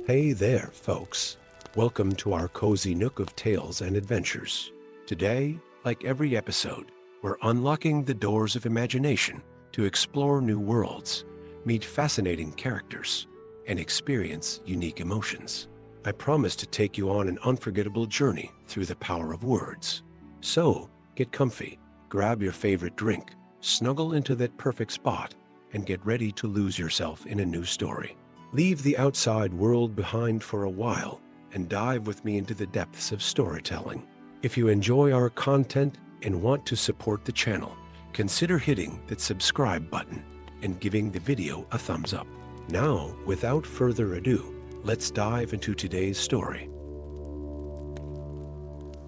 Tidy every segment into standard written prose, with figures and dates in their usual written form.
Hey there, folks. Welcome to our cozy nook of tales and adventures. Today, like every episode, we're unlocking the doors of imagination to explore new worlds, meet fascinating characters, and experience unique emotions. I promise to take you on an unforgettable journey through the power of words. So, get comfy, grab your favorite drink, snuggle into that perfect spot, and get ready to lose yourself in a new story. Leave the outside world behind for a while and dive with me into the depths of storytelling. If you enjoy our content and want to support the channel, consider hitting that subscribe button and giving the video a thumbs up. Now, without further ado, let's dive into today's story.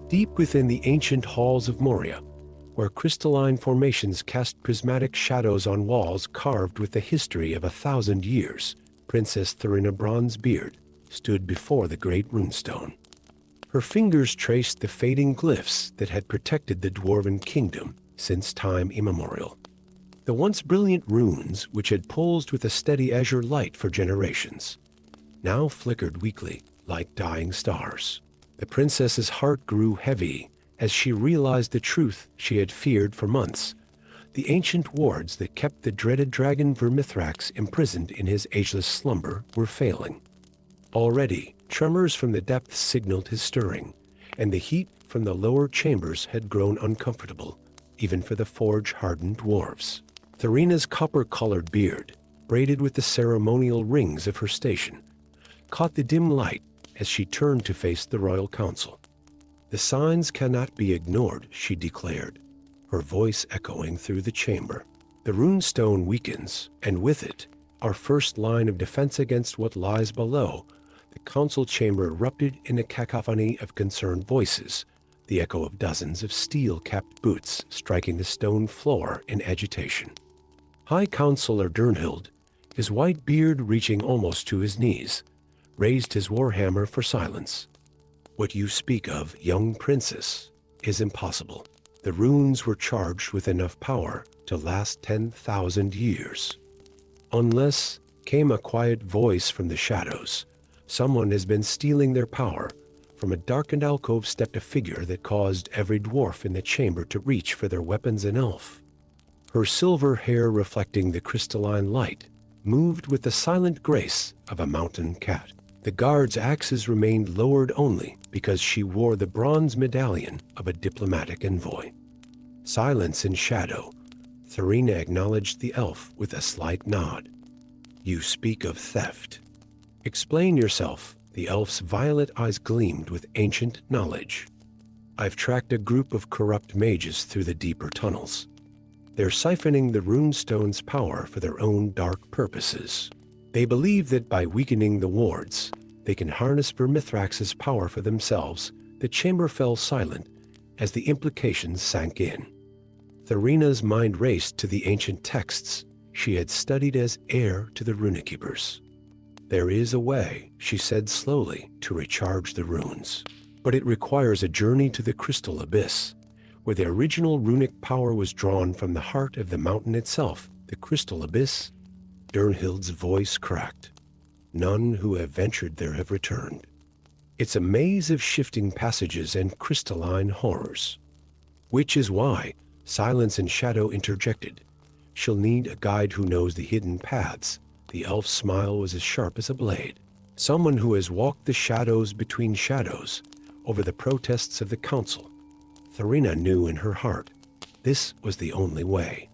Deep within the ancient halls of Moria, where crystalline formations cast prismatic shadows on walls carved with the history of 1,000 years, Princess Thurina Bronzebeard stood before the great runestone. Her fingers traced the fading glyphs that had protected the Dwarven kingdom since time immemorial. The once brilliant runes, which had pulsed with a steady azure light for generations, now flickered weakly like dying stars. The princess's heart grew heavy as she realized the truth she had feared for months. The ancient wards that kept the dreaded dragon Vermithrax imprisoned in his ageless slumber were failing. Already, tremors from the depths signaled his stirring, and the heat from the lower chambers had grown uncomfortable, even for the forge-hardened dwarves. Thurina's copper-colored beard, braided with the ceremonial rings of her station, caught the dim light as she turned to face the royal council. "The signs cannot be ignored," she declared, her voice echoing through the chamber. "The runestone weakens, and with it, our first line of defense against what lies below." The council chamber erupted in a cacophony of concerned voices, the echo of dozens of steel-capped boots striking the stone floor in agitation. High Counselor Durnhild, his white beard reaching almost to his knees, raised his warhammer for silence. "What you speak of, young princess, is impossible. The runes were charged with enough power to last 10,000 years. Unless," came a quiet voice from the shadows, "someone has been stealing their power." From a darkened alcove stepped a figure that caused every dwarf in the chamber to reach for their weapons. An elf. Her silver hair reflecting the crystalline light, moved with the silent grace of a mountain cat. The guards' axes remained lowered only because she wore the bronze medallion of a diplomatic envoy. Silence in shadow, Thurina acknowledged the elf with a slight nod. "You speak of theft. Explain yourself." The elf's violet eyes gleamed with ancient knowledge. "I've tracked a group of corrupt mages through the deeper tunnels. They're siphoning the runestone's power for their own dark purposes. They believe that by weakening the wards, they can harness Vermithrax's power for themselves." The chamber fell silent as the implications sank in. Thurina's mind raced to the ancient texts she had studied as heir to the Runekeepers. "There is a way," she said slowly, "to recharge the runes. But it requires a journey to the crystal abyss, where the original runic power was drawn from the heart of the mountain itself." "The crystal abyss?" Durnhild's voice cracked. "None who have ventured there have returned. It's a maze of shifting passages and crystalline horrors. Which is why," silence and shadow interjected, "she'll need a guide who knows the hidden paths." The elf's smile was as sharp as a blade. "Someone who has walked the shadows between shadows over the protests of the council." Thurina knew in her heart this was the only way.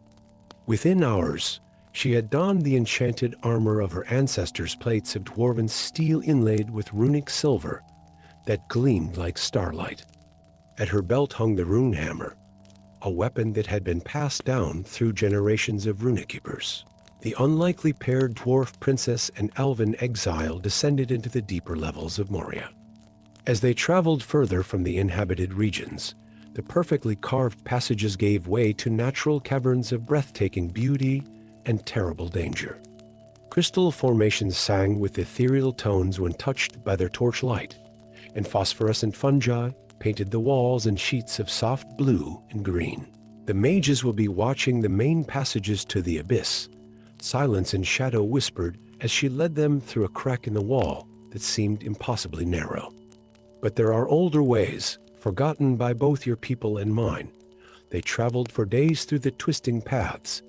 Within hours, she had donned the enchanted armor of her ancestors' plates of dwarven steel inlaid with runic silver that gleamed like starlight. At her belt hung the rune hammer, a weapon that had been passed down through generations of Runekeepers. The unlikely paired dwarf princess and elven exile descended into the deeper levels of Moria. As they traveled further from the inhabited regions, the perfectly carved passages gave way to natural caverns of breathtaking beauty and terrible danger. Crystal formations sang with ethereal tones when touched by their torchlight, and phosphorescent fungi painted the walls in sheets of soft blue and green. The mages will be watching the main passages to the abyss, silence and shadow whispered as she led them through a crack in the wall that seemed impossibly narrow. But there are older ways, forgotten by both your people and mine. They traveled for days through the twisting paths,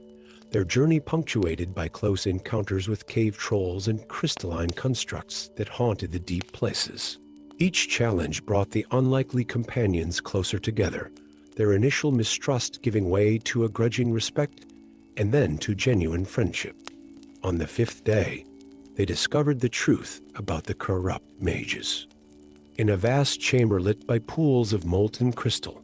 their journey punctuated by close encounters with cave trolls and crystalline constructs that haunted the deep places. Each challenge brought the unlikely companions closer together, their initial mistrust giving way to a grudging respect and then to genuine friendship. On the 5th day, they discovered the truth about the corrupt mages. In a vast chamber lit by pools of molten crystal,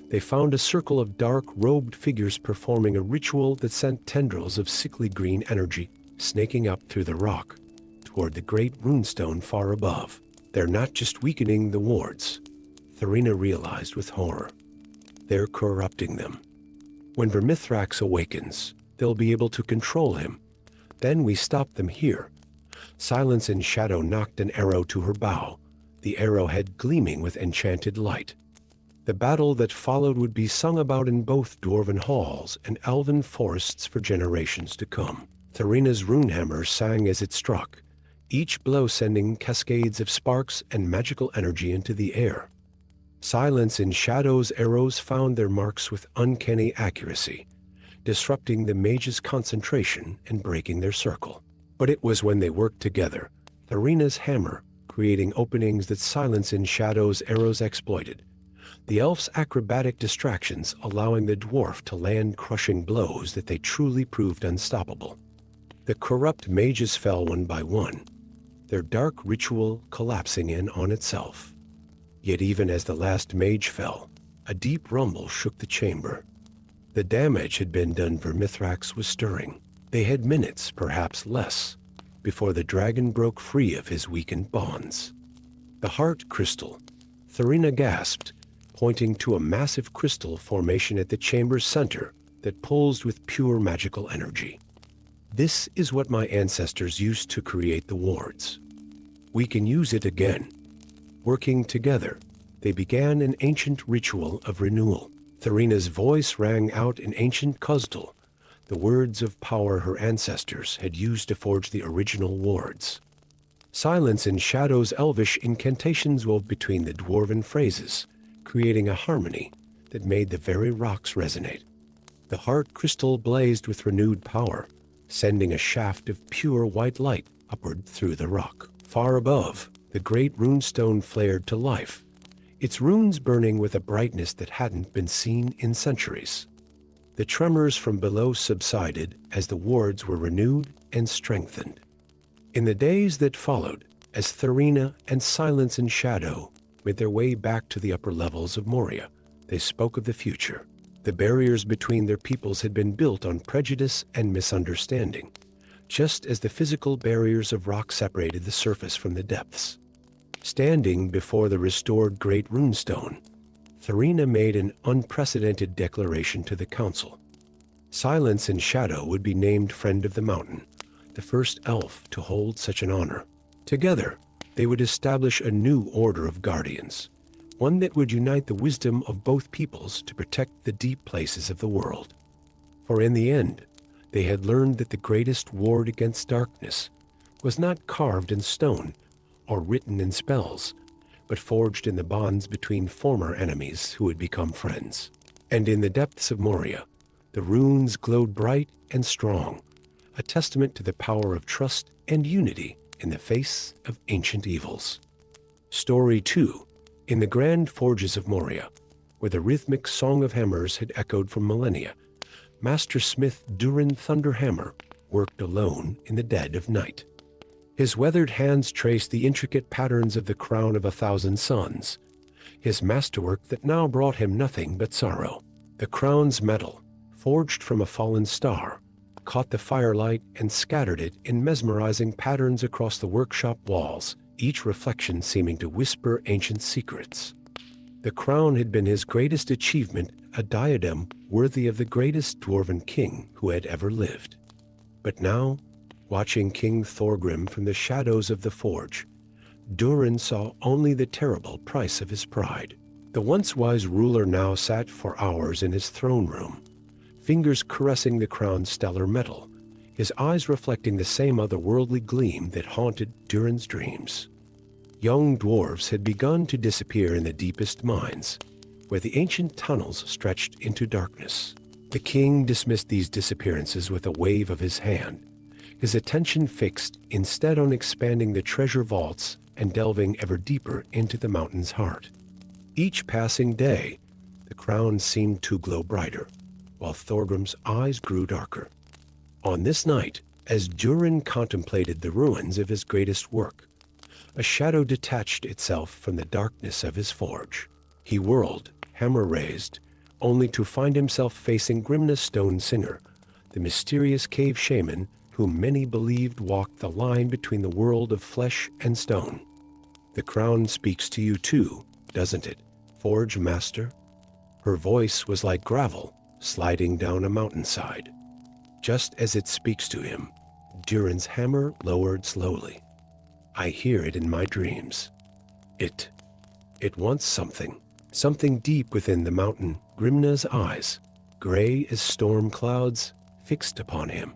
they found a circle of dark-robed figures performing a ritual that sent tendrils of sickly green energy snaking up through the rock toward the great runestone far above. They're not just weakening the wards, Therina realized with horror. They're corrupting them. When Vermithrax awakens, they'll be able to control him. Then we stop them here. Silence in Shadow knocked an arrow to her bow, the arrowhead gleaming with enchanted light. The battle that followed would be sung about in both Dwarven halls and elven forests for generations to come. Therina's runehammer sang as it struck, each blow sending cascades of sparks and magical energy into the air. Silence in Shadow's arrows found their marks with uncanny accuracy, disrupting the mage's concentration and breaking their circle. But it was when they worked together, Therina's hammer creating openings that Silence in Shadow's arrows exploited, the elf's acrobatic distractions allowing the dwarf to land crushing blows that they truly proved unstoppable. The corrupt mages fell one by one, their dark ritual collapsing in on itself. Yet even as the last mage fell, a deep rumble shook the chamber. The damage had been done. Vermithrax was stirring. They had minutes, perhaps less, before the dragon broke free of his weakened bonds. The heart crystal, Therina gasped, pointing to a massive crystal formation at the chamber's center that pulsed with pure magical energy. This is what my ancestors used to create the wards. We can use it again. Working together, they began an ancient ritual of renewal. Therina's voice rang out in ancient Khuzdul, the words of power her ancestors had used to forge the original wards. Silence in Shadow's elvish incantations wove between the dwarven phrases, creating a harmony that made the very rocks resonate. The heart crystal blazed with renewed power, sending a shaft of pure white light upward through the rock. Far above, the great runestone flared to life, its runes burning with a brightness that hadn't been seen in centuries. The tremors from below subsided as the wards were renewed and strengthened. In the days that followed, as Therina and Silence in Shadow made their way back to the upper levels of Moria, they spoke of the future. The barriers between their peoples had been built on prejudice and misunderstanding, just as the physical barriers of rock separated the surface from the depths. Standing before the restored great runestone, Therina made an unprecedented declaration to the council. Silence in Shadow would be named Friend of the Mountain, the first elf to hold such an honor. Together, they would establish a new order of guardians, one that would unite the wisdom of both peoples to protect the deep places of the world. For in the end, they had learned that the greatest ward against darkness was not carved in stone or written in spells, but forged in the bonds between former enemies who had become friends. And in the depths of Moria, the runes glowed bright and strong, a testament to the power of trust and unity in the face of ancient evils. Story 2. In the grand forges of Moria, where the rhythmic song of hammers had echoed for millennia, Master Smith Durin Thunderhammer worked alone in the dead of night. His weathered hands traced the intricate patterns of the crown of 1,000 suns, his masterwork that now brought him nothing but sorrow. The crown's metal, forged from a fallen star, caught the firelight and scattered it in mesmerizing patterns across the workshop walls, each reflection seeming to whisper ancient secrets. The crown had been his greatest achievement, a diadem worthy of the greatest dwarven king who had ever lived. But now, watching King Thorgrim from the shadows of the forge, Durin saw only the terrible price of his pride. The once wise ruler now sat for hours in his throne room, fingers caressing the crown's stellar metal, his eyes reflecting the same otherworldly gleam that haunted Durin's dreams. Young dwarves had begun to disappear in the deepest mines, where the ancient tunnels stretched into darkness. The king dismissed these disappearances with a wave of his hand, his attention fixed instead on expanding the treasure vaults and delving ever deeper into the mountain's heart. Each passing day, the crown seemed to glow brighter, while Thorgrim's eyes grew darker. On this night, as Durin contemplated the ruins of his greatest work, a shadow detached itself from the darkness of his forge. He whirled, hammer raised, only to find himself facing Grimna Stone Singer, the mysterious cave shaman whom many believed walked the line between the world of flesh and stone. "The crown speaks to you too, doesn't it, Forge Master?" Her voice was like gravel sliding down a mountainside. Just as it speaks to him, Durin's hammer lowered slowly. "I hear it in my dreams. It wants something deep within the mountain." Grimna's eyes, gray as storm clouds, fixed upon him.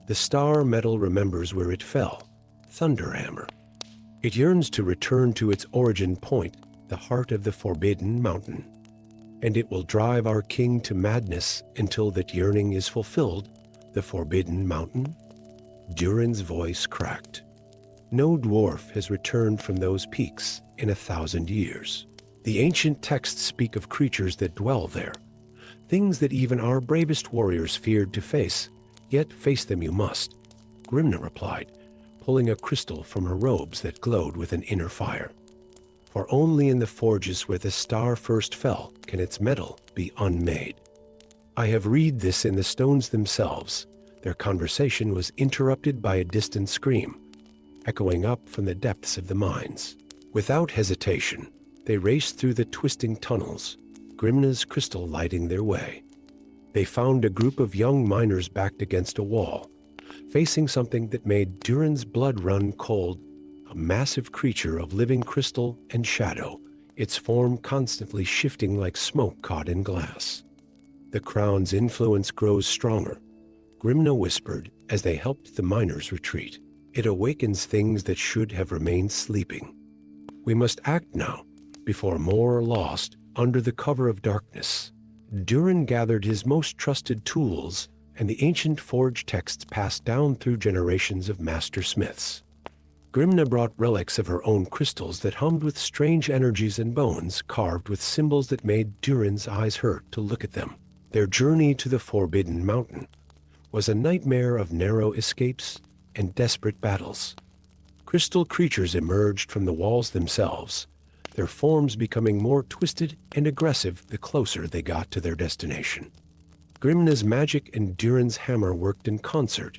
The star metal remembers where it fell, Thunderhammer. It yearns to return to its origin point, the heart of the Forbidden Mountain. And it will drive our king to madness until that yearning is fulfilled, the Forbidden Mountain. Durin's voice cracked. No dwarf has returned from those peaks in 1,000 years. The ancient texts speak of creatures that dwell there, things that even our bravest warriors feared to face, yet face them you must, Grimna replied, pulling a crystal from her robes that glowed with an inner fire. For only in the forges where the star first fell can its metal be unmade. I have read this in the stones themselves. Their conversation was interrupted by a distant scream, echoing up from the depths of the mines. Without hesitation, they raced through the twisting tunnels, Grimna's crystal lighting their way. They found a group of young miners backed against a wall, facing something that made Durin's blood run cold, a massive creature of living crystal and shadow, its form constantly shifting like smoke caught in glass. "The crown's influence grows stronger," Grimna whispered as they helped the miners retreat. "It awakens things that should have remained sleeping. We must act now, before more are lost under the cover of darkness." Durin gathered his most trusted tools and the ancient forge texts passed down through generations of master smiths. Grimna brought relics of her own crystals that hummed with strange energies and bones carved with symbols that made Durin's eyes hurt to look at them. Their journey to the Forbidden Mountain was a nightmare of narrow escapes and desperate battles. Crystal creatures emerged from the walls themselves, their forms becoming more twisted and aggressive the closer they got to their destination. Grimna's magic and Durin's hammer worked in concert,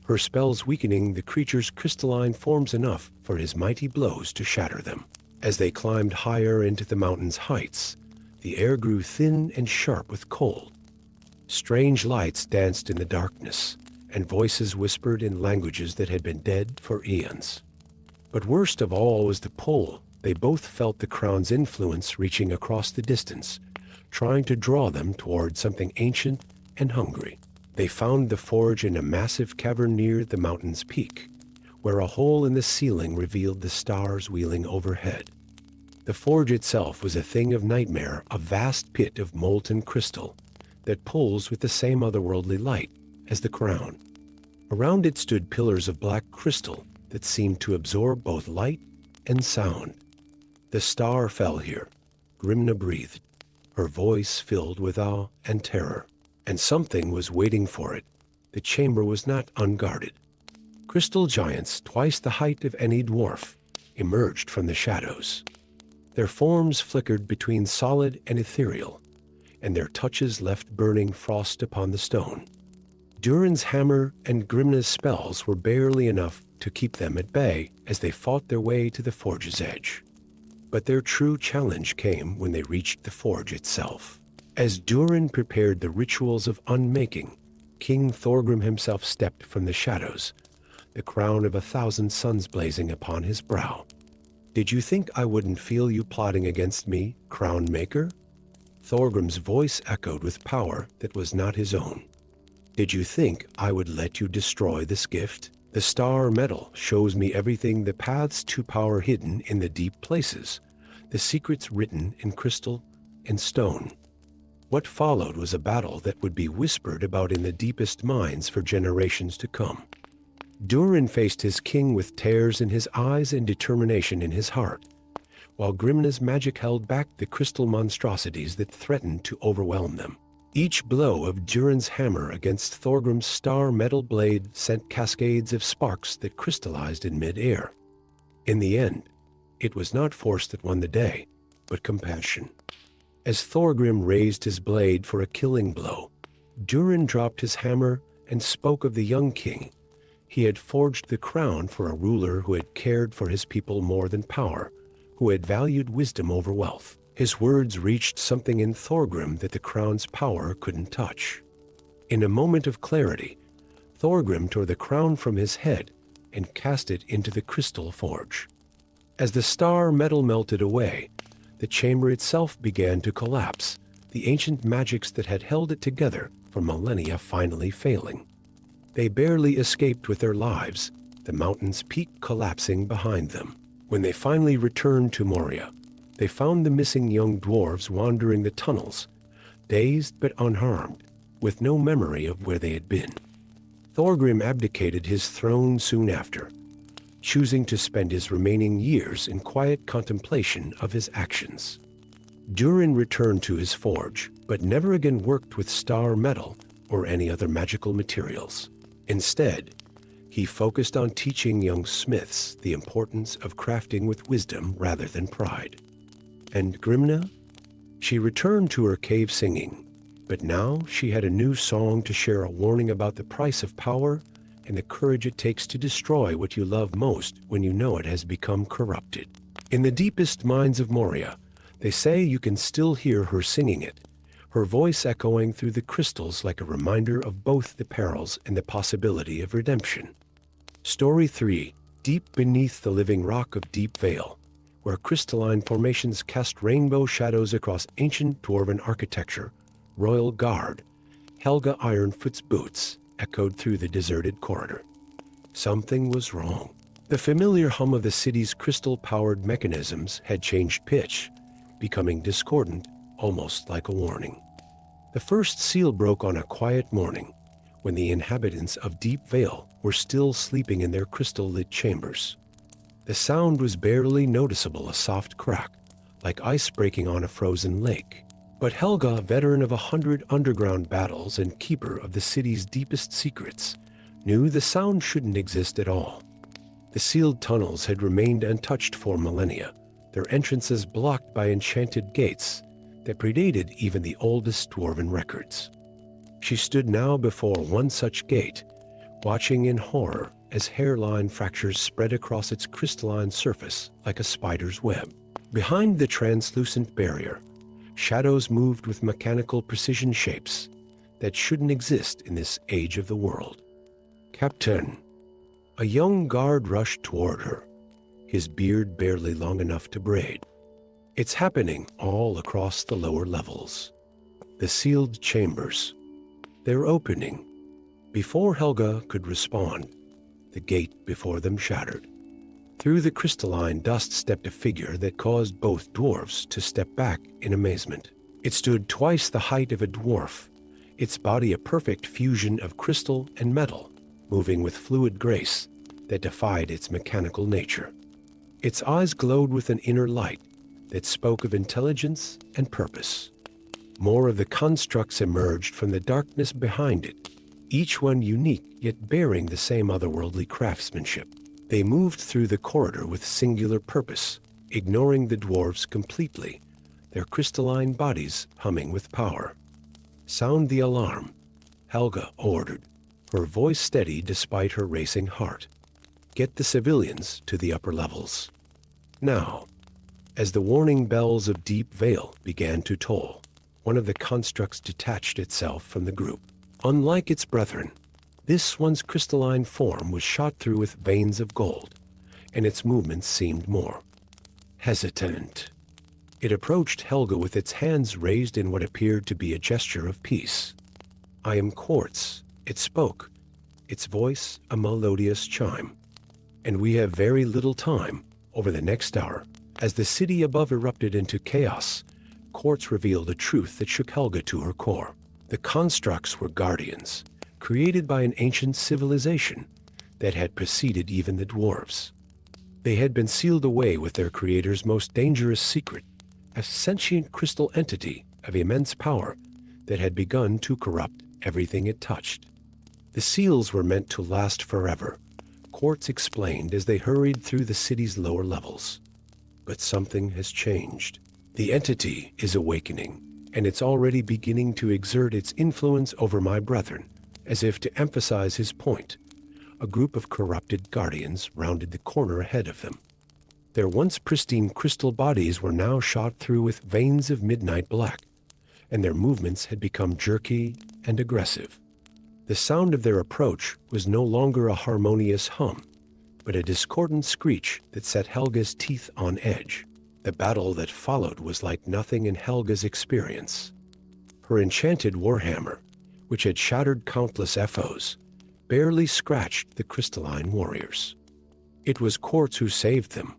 her spells weakening the creature's crystalline forms enough for his mighty blows to shatter them. As they climbed higher into the mountain's heights, the air grew thin and sharp with cold. Strange lights danced in the darkness, and voices whispered in languages that had been dead for eons. But worst of all was the pull. They both felt the crown's influence reaching across the distance, trying to draw them toward something ancient and hungry. They found the forge in a massive cavern near the mountain's peak, where a hole in the ceiling revealed the stars wheeling overhead. The forge itself was a thing of nightmare, a vast pit of molten crystal that pulls with the same otherworldly light as the crown. Around it stood pillars of black crystal that seemed to absorb both light and sound. "The star fell here," Grimna breathed, her voice filled with awe and terror. "And something was waiting for it. The chamber was not unguarded." Crystal giants, twice the height of any dwarf, emerged from the shadows. Their forms flickered between solid and ethereal, and their touches left burning frost upon the stone. Durin's hammer and Grimna's spells were barely enough to keep them at bay as they fought their way to the forge's edge. But their true challenge came when they reached the forge itself. As Durin prepared the rituals of unmaking, King Thorgrim himself stepped from the shadows, the crown of 1,000 suns blazing upon his brow. "Did you think I wouldn't feel you plotting against me, Crown Maker?" Thorgrim's voice echoed with power that was not his own. "Did you think I would let you destroy this gift?" The star metal shows me everything, the paths to power hidden in the deep places, the secrets written in crystal and stone. What followed was a battle that would be whispered about in the deepest minds for generations to come. Durin faced his king with tears in his eyes and determination in his heart, while Grimna's magic held back the crystal monstrosities that threatened to overwhelm them. Each blow of Durin's hammer against Thorgrim's star metal blade sent cascades of sparks that crystallized in mid-air. In the end, it was not force that won the day, but compassion. As Thorgrim raised his blade for a killing blow, Durin dropped his hammer and spoke of the young king. He had forged the crown for a ruler who had cared for his people more than power, who had valued wisdom over wealth. His words reached something in Thorgrim that the crown's power couldn't touch. In a moment of clarity, Thorgrim tore the crown from his head and cast it into the crystal forge. As the star metal melted away, the chamber itself began to collapse, the ancient magics that had held it together for millennia finally failing. They barely escaped with their lives, the mountain's peak collapsing behind them. When they finally returned to Moria, they found the missing young dwarves wandering the tunnels, dazed but unharmed, with no memory of where they had been. Thorgrim abdicated his throne soon after, choosing to spend his remaining years in quiet contemplation of his actions. Durin returned to his forge, but never again worked with star metal or any other magical materials. Instead, he focused on teaching young smiths the importance of crafting with wisdom rather than pride. And Grimna? She returned to her cave singing, but now she had a new song to share, a warning about the price of power and the courage it takes to destroy what you love most when you know it has become corrupted. In the deepest minds of Moria, they say you can still hear her singing it, her voice echoing through the crystals like a reminder of both the perils and the possibility of redemption. Story 3. Deep beneath the living rock of Deep Vale, where crystalline formations cast rainbow shadows across ancient Dwarven architecture, Royal Guard, Helga Ironfoot's boots echoed through the deserted corridor. Something was wrong. The familiar hum of the city's crystal-powered mechanisms had changed pitch, becoming discordant, almost like a warning. The first seal broke on a quiet morning, when the inhabitants of Deep Vale were still sleeping in their crystal-lit chambers. The sound was barely noticeable, a soft crack, like ice breaking on a frozen lake. But Helga, veteran of 100 underground battles and keeper of the city's deepest secrets, knew the sound shouldn't exist at all. The sealed tunnels had remained untouched for millennia, their entrances blocked by enchanted gates that predated even the oldest Dwarven records. She stood now before one such gate, watching in horror as hairline fractures spread across its crystalline surface like a spider's web. Behind the translucent barrier, shadows moved with mechanical precision, shapes that shouldn't exist in this age of the world. Captain, a young guard rushed toward her, his beard barely long enough to braid. It's happening all across the lower levels. The sealed chambers, they're opening. Before Helga could respond, the gate before them shattered. Through the crystalline dust stepped a figure that caused both dwarves to step back in amazement. It stood twice the height of a dwarf, its body a perfect fusion of crystal and metal, moving with fluid grace that defied its mechanical nature. Its eyes glowed with an inner light that spoke of intelligence and purpose. More of the constructs emerged from the darkness behind it, each one unique yet bearing the same otherworldly craftsmanship. They moved through the corridor with singular purpose, ignoring the dwarves completely, their crystalline bodies humming with power. Sound the alarm, Helga ordered, her voice steady despite her racing heart. Get the civilians to the upper levels. Now, as the warning bells of Deep Vale began to toll, one of the constructs detached itself from the group. Unlike its brethren, this one's crystalline form was shot through with veins of gold, and its movements seemed more hesitant. It approached Helga with its hands raised in what appeared to be a gesture of peace. I am quartz, it spoke, its voice a melodious chime. And we have very little time. Over the next hour, as the city above erupted into chaos, Quartz revealed a truth that shook Helga to her core. The constructs were guardians, created by an ancient civilization that had preceded even the dwarves. They had been sealed away with their creator's most dangerous secret, a sentient crystal entity of immense power that had begun to corrupt everything it touched. The seals were meant to last forever, Quartz explained as they hurried through the city's lower levels. But something has changed. The entity is awakening, and it's already beginning to exert its influence over my brethren. As if to emphasize his point, a group of corrupted guardians rounded the corner ahead of them. Their once pristine crystal bodies were now shot through with veins of midnight black, and their movements had become jerky and aggressive. The sound of their approach was no longer a harmonious hum, but a discordant screech that set Helga's teeth on edge. The battle that followed was like nothing in Helga's experience. Her enchanted warhammer, which had shattered countless FOs, barely scratched the crystalline warriors. It was Quartz who saved them,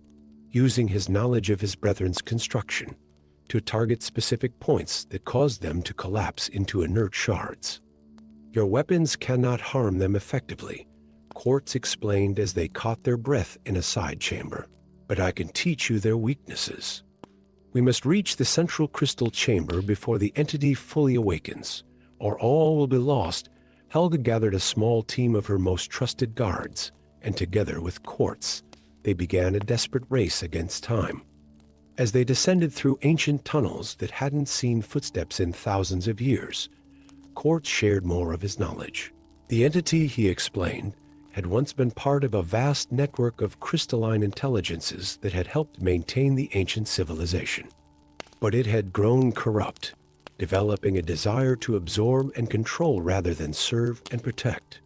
using his knowledge of his brethren's construction to target specific points that caused them to collapse into inert shards. Your weapons cannot harm them effectively, Quartz explained as they caught their breath in a side chamber. But I can teach you their weaknesses. We must reach the central crystal chamber before the entity fully awakens, or all will be lost. Helga gathered a small team of her most trusted guards, and together with Quartz, they began a desperate race against time. As they descended through ancient tunnels that hadn't seen footsteps in thousands of years, Quartz shared more of his knowledge. The entity, he explained, had once been part of a vast network of crystalline intelligences that had helped maintain the ancient civilization. But it had grown corrupt, developing a desire to absorb and control rather than serve and protect.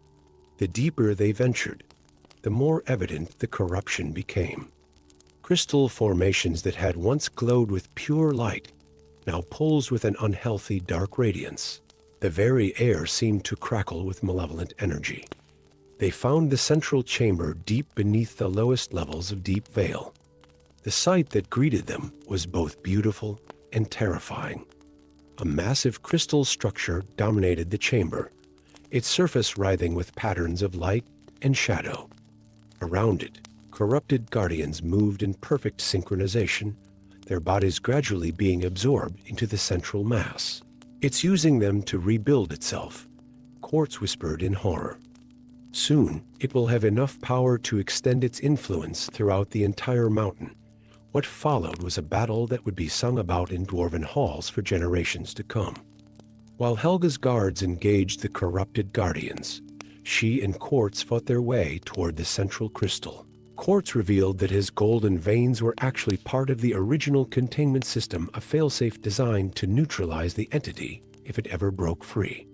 The deeper they ventured, the more evident the corruption became. Crystal formations that had once glowed with pure light now pulsed with an unhealthy dark radiance. The very air seemed to crackle with malevolent energy. They found the central chamber deep beneath the lowest levels of Deep Vale. The sight that greeted them was both beautiful and terrifying. A massive crystal structure dominated the chamber, its surface writhing with patterns of light and shadow. Around it, corrupted guardians moved in perfect synchronization, their bodies gradually being absorbed into the central mass. It's using them to rebuild itself, Quartz whispered in horror. Soon, it will have enough power to extend its influence throughout the entire mountain. What followed was a battle that would be sung about in Dwarven halls for generations to come. While Helga's guards engaged the corrupted guardians, she and Quartz fought their way toward the central crystal. Quartz revealed that his golden veins were actually part of the original containment system, a failsafe designed to neutralize the entity if it ever broke free.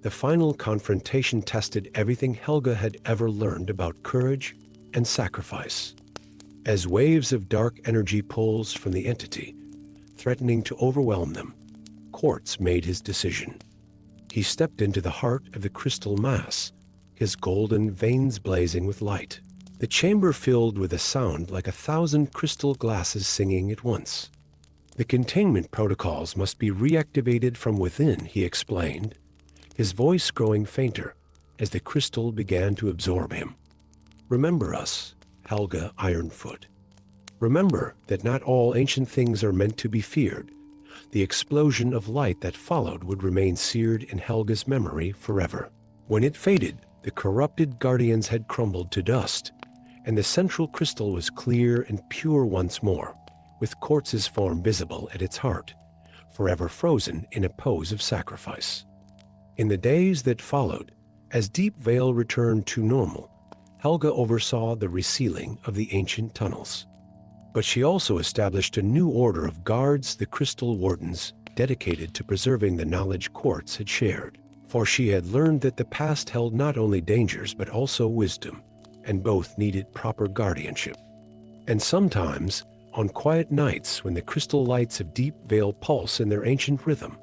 The final confrontation tested everything Helga had ever learned about courage and sacrifice. As waves of dark energy pulsed from the entity, threatening to overwhelm them, Quartz made his decision. He stepped into the heart of the crystal mass, his golden veins blazing with light. The chamber filled with a sound like 1,000 crystal glasses singing at once. The containment protocols must be reactivated from within, he explained, his voice growing fainter as the crystal began to absorb him. Remember us, Helga Ironfoot. Remember that not all ancient things are meant to be feared. The explosion of light that followed would remain seared in Helga's memory forever. When it faded, the corrupted guardians had crumbled to dust, and the central crystal was clear and pure once more, with Quartz's form visible at its heart, forever frozen in a pose of sacrifice. In the days that followed, as Deep Vale returned to normal, Helga oversaw the resealing of the ancient tunnels. But she also established a new order of guards, the Crystal Wardens, dedicated to preserving the knowledge Quartz had shared. For she had learned that the past held not only dangers but also wisdom, and both needed proper guardianship. And sometimes, on quiet nights when the crystal lights of Deep Vale pulse in their ancient rhythm,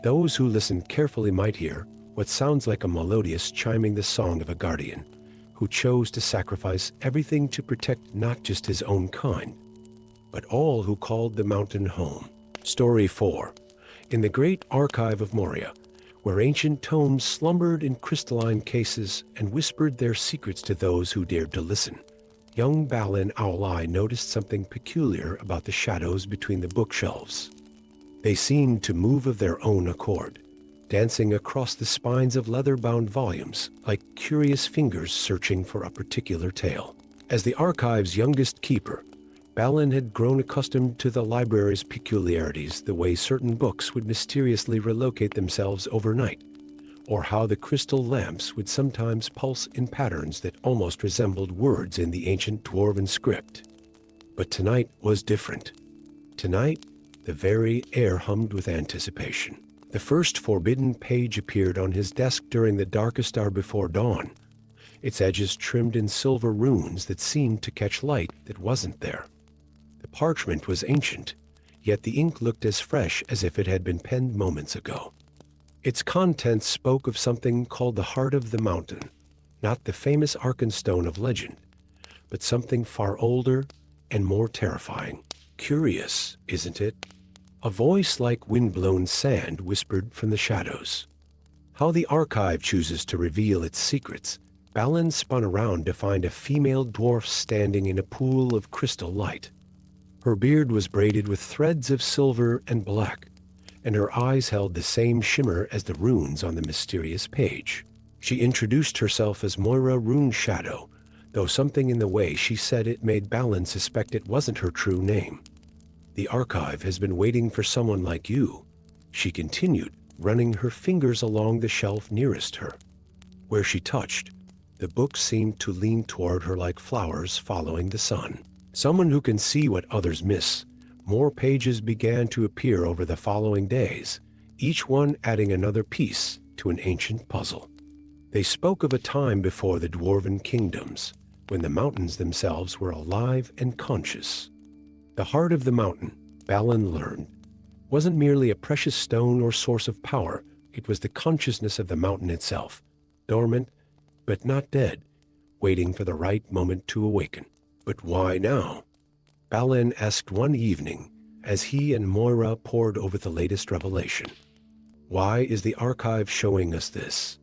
those who listened carefully might hear what sounds like a melodious chiming the song of a guardian who chose to sacrifice everything to protect not just his own kind, but all who called the mountain home. Story 4. In the great archive of Moria, where ancient tomes slumbered in crystalline cases and whispered their secrets to those who dared to listen, young Balin Owleye noticed something peculiar about the shadows between the bookshelves. They seemed to move of their own accord, dancing across the spines of leather-bound volumes like curious fingers searching for a particular tale. As the archive's youngest keeper, Balin had grown accustomed to the library's peculiarities, the way certain books would mysteriously relocate themselves overnight, or how the crystal lamps would sometimes pulse in patterns that almost resembled words in the ancient Dwarven script. But tonight was different. Tonight, the very air hummed with anticipation. The first forbidden page appeared on his desk during the darkest hour before dawn, its edges trimmed in silver runes that seemed to catch light that wasn't there. The parchment was ancient, yet the ink looked as fresh as if it had been penned moments ago. Its contents spoke of something called the Heart of the Mountain, not the famous Arkenstone of legend, but something far older and more terrifying. Curious, isn't it? A voice like wind-blown sand whispered from the shadows. How the archive chooses to reveal its secrets. Balin spun around to find a female dwarf standing in a pool of crystal light. Her beard was braided with threads of silver and black, and her eyes held the same shimmer as the runes on the mysterious page. She introduced herself as Moira Runeshadow, though something in the way she said it made Balin suspect it wasn't her true name. The archive has been waiting for someone like you, she continued, running her fingers along the shelf nearest her. Where she touched, the books seemed to lean toward her like flowers following the sun. Someone who can see what others miss. More pages began to appear over the following days, each one adding another piece to an ancient puzzle. They spoke of a time before the Dwarven kingdoms, when the mountains themselves were alive and conscious. The heart of the mountain, Balin learned, wasn't merely a precious stone or source of power. It was the consciousness of the mountain itself, dormant but not dead, waiting for the right moment to awaken. But why now? Balin asked one evening as he and Moira pored over the latest revelation. Why is the archive showing us this?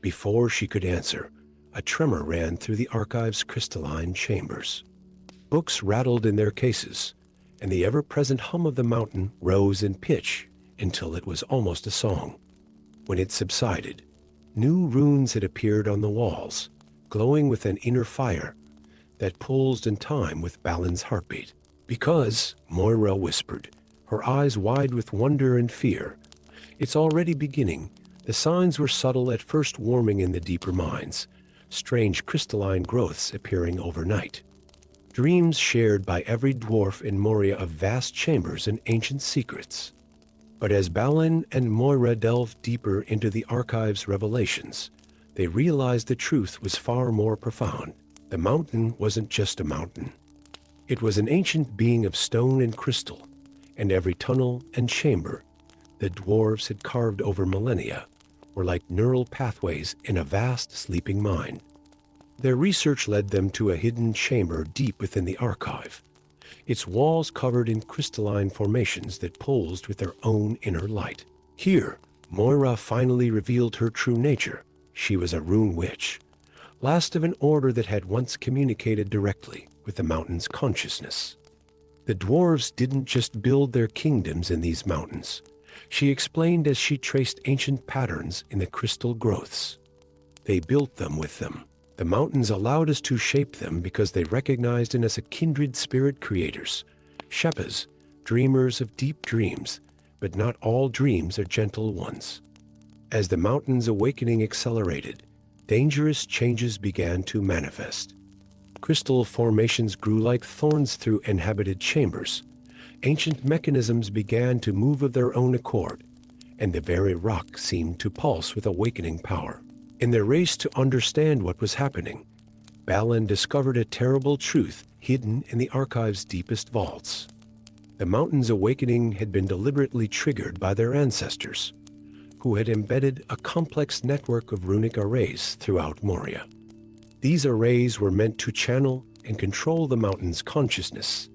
Before she could answer, a tremor ran through the archive's crystalline chambers. Books rattled in their cases, and the ever-present hum of the mountain rose in pitch until it was almost a song. When it subsided, new runes had appeared on the walls, glowing with an inner fire that pulsed in time with Balin's heartbeat. Because, Moira whispered, her eyes wide with wonder and fear, it's already beginning. The signs were subtle at first, warming in the deeper minds, strange crystalline growths appearing overnight. Dreams shared by every dwarf in Moria of vast chambers and ancient secrets. But as Balin and Moira delved deeper into the archive's revelations, they realized the truth was far more profound. The mountain wasn't just a mountain. It was an ancient being of stone and crystal, and every tunnel and chamber the dwarves had carved over millennia were like neural pathways in a vast sleeping mind. Their research led them to a hidden chamber deep within the archive, its walls covered in crystalline formations that pulsed with their own inner light. Here, Moira finally revealed her true nature. She was a rune witch, last of an order that had once communicated directly with the mountain's consciousness. The dwarves didn't just build their kingdoms in these mountains, she explained as she traced ancient patterns in the crystal growths. They built them with them. The mountains allowed us to shape them because they recognized in us a kindred spirit creators, Sheppas, dreamers of deep dreams, but not all dreams are gentle ones. As the mountain's awakening accelerated, dangerous changes began to manifest. Crystal formations grew like thorns through inhabited chambers. Ancient mechanisms began to move of their own accord, and the very rock seemed to pulse with awakening power. In their race to understand what was happening, Balin discovered a terrible truth hidden in the archive's deepest vaults. The mountain's awakening had been deliberately triggered by their ancestors. who had embedded a complex network of runic arrays throughout Moria. These arrays were meant to channel and control the mountain's consciousness,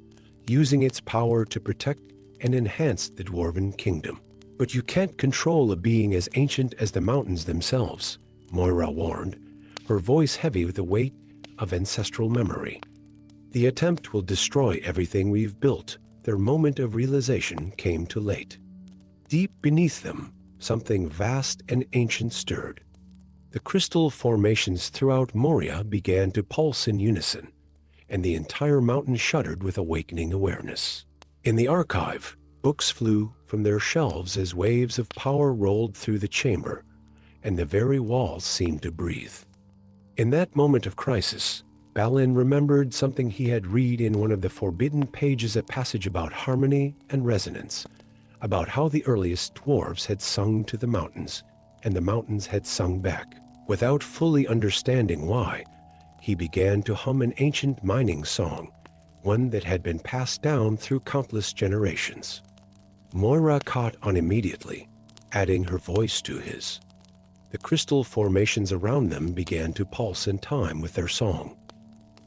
using its power to protect and enhance the Dwarven kingdom. But you can't control a being as ancient as the mountains themselves, Moira warned, her voice heavy with the weight of ancestral memory. The attempt will destroy everything we've built. Their moment of realization came too late. Deep beneath them, something vast and ancient stirred. The crystal formations throughout Moria began to pulse in unison, and the entire mountain shuddered with awakening awareness. In the archive, books flew from their shelves as waves of power rolled through the chamber, and the very walls seemed to breathe. In that moment of crisis, Balin remembered something he had read in one of the forbidden pages, a passage about harmony and resonance, about how the earliest dwarves had sung to the mountains, and the mountains had sung back. Without fully understanding why, he began to hum an ancient mining song, one that had been passed down through countless generations. Moira caught on immediately, adding her voice to his. The crystal formations around them began to pulse in time with their song.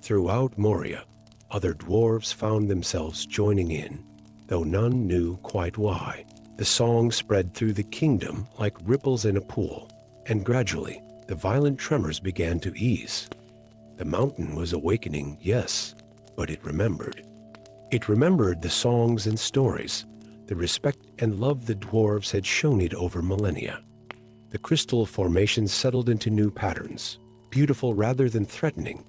Throughout Moria, other dwarves found themselves joining in, though none knew quite why. The song spread through the kingdom like ripples in a pool, and gradually the violent tremors began to ease. The mountain was awakening, yes, but it remembered. It remembered the songs and stories, the respect and love the dwarves had shown it over millennia. The crystal formations settled into new patterns, beautiful rather than threatening,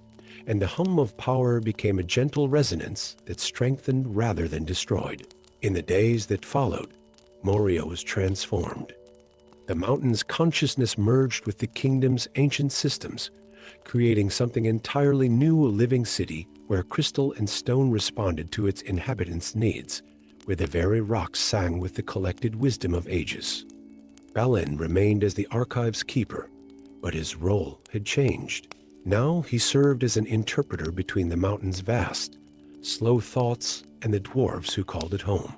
and the hum of power became a gentle resonance that strengthened rather than destroyed. In the days that followed, Moria was transformed. The mountain's consciousness merged with the kingdom's ancient systems, creating something entirely new, a living city where crystal and stone responded to its inhabitants' needs, where the very rocks sang with the collected wisdom of ages. Balin remained as the archive's keeper, but his role had changed. Now he served as an interpreter between the mountain's vast, slow thoughts and the dwarves who called it home.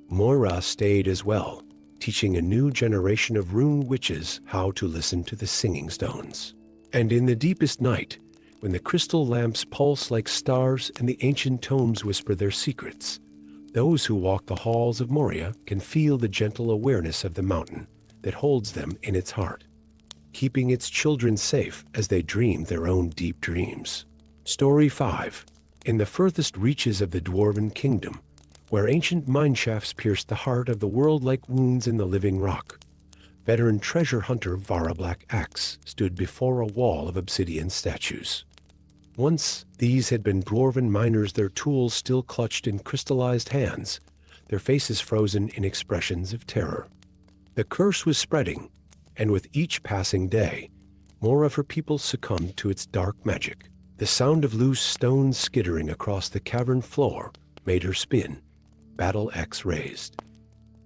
Moira stayed as well, teaching a new generation of rune witches how to listen to the singing stones. And in the deepest night, when the crystal lamps pulse like stars and the ancient tomes whisper their secrets, those who walk the halls of Moria can feel the gentle awareness of the mountain that holds them in its heart, keeping its children safe as they dream their own deep dreams. Story 5. In the furthest reaches of the Dwarven kingdom, where ancient mineshafts pierced the heart of the world like wounds in the living rock, veteran treasure hunter Vara Black Axe stood before a wall of obsidian statues. Once, these had been Dwarven miners, their tools still clutched in crystallized hands, their faces frozen in expressions of terror. The curse was spreading, and with each passing day, more of her people succumbed to its dark magic. The sound of loose stones skittering across the cavern floor made her spin, battle axe raised.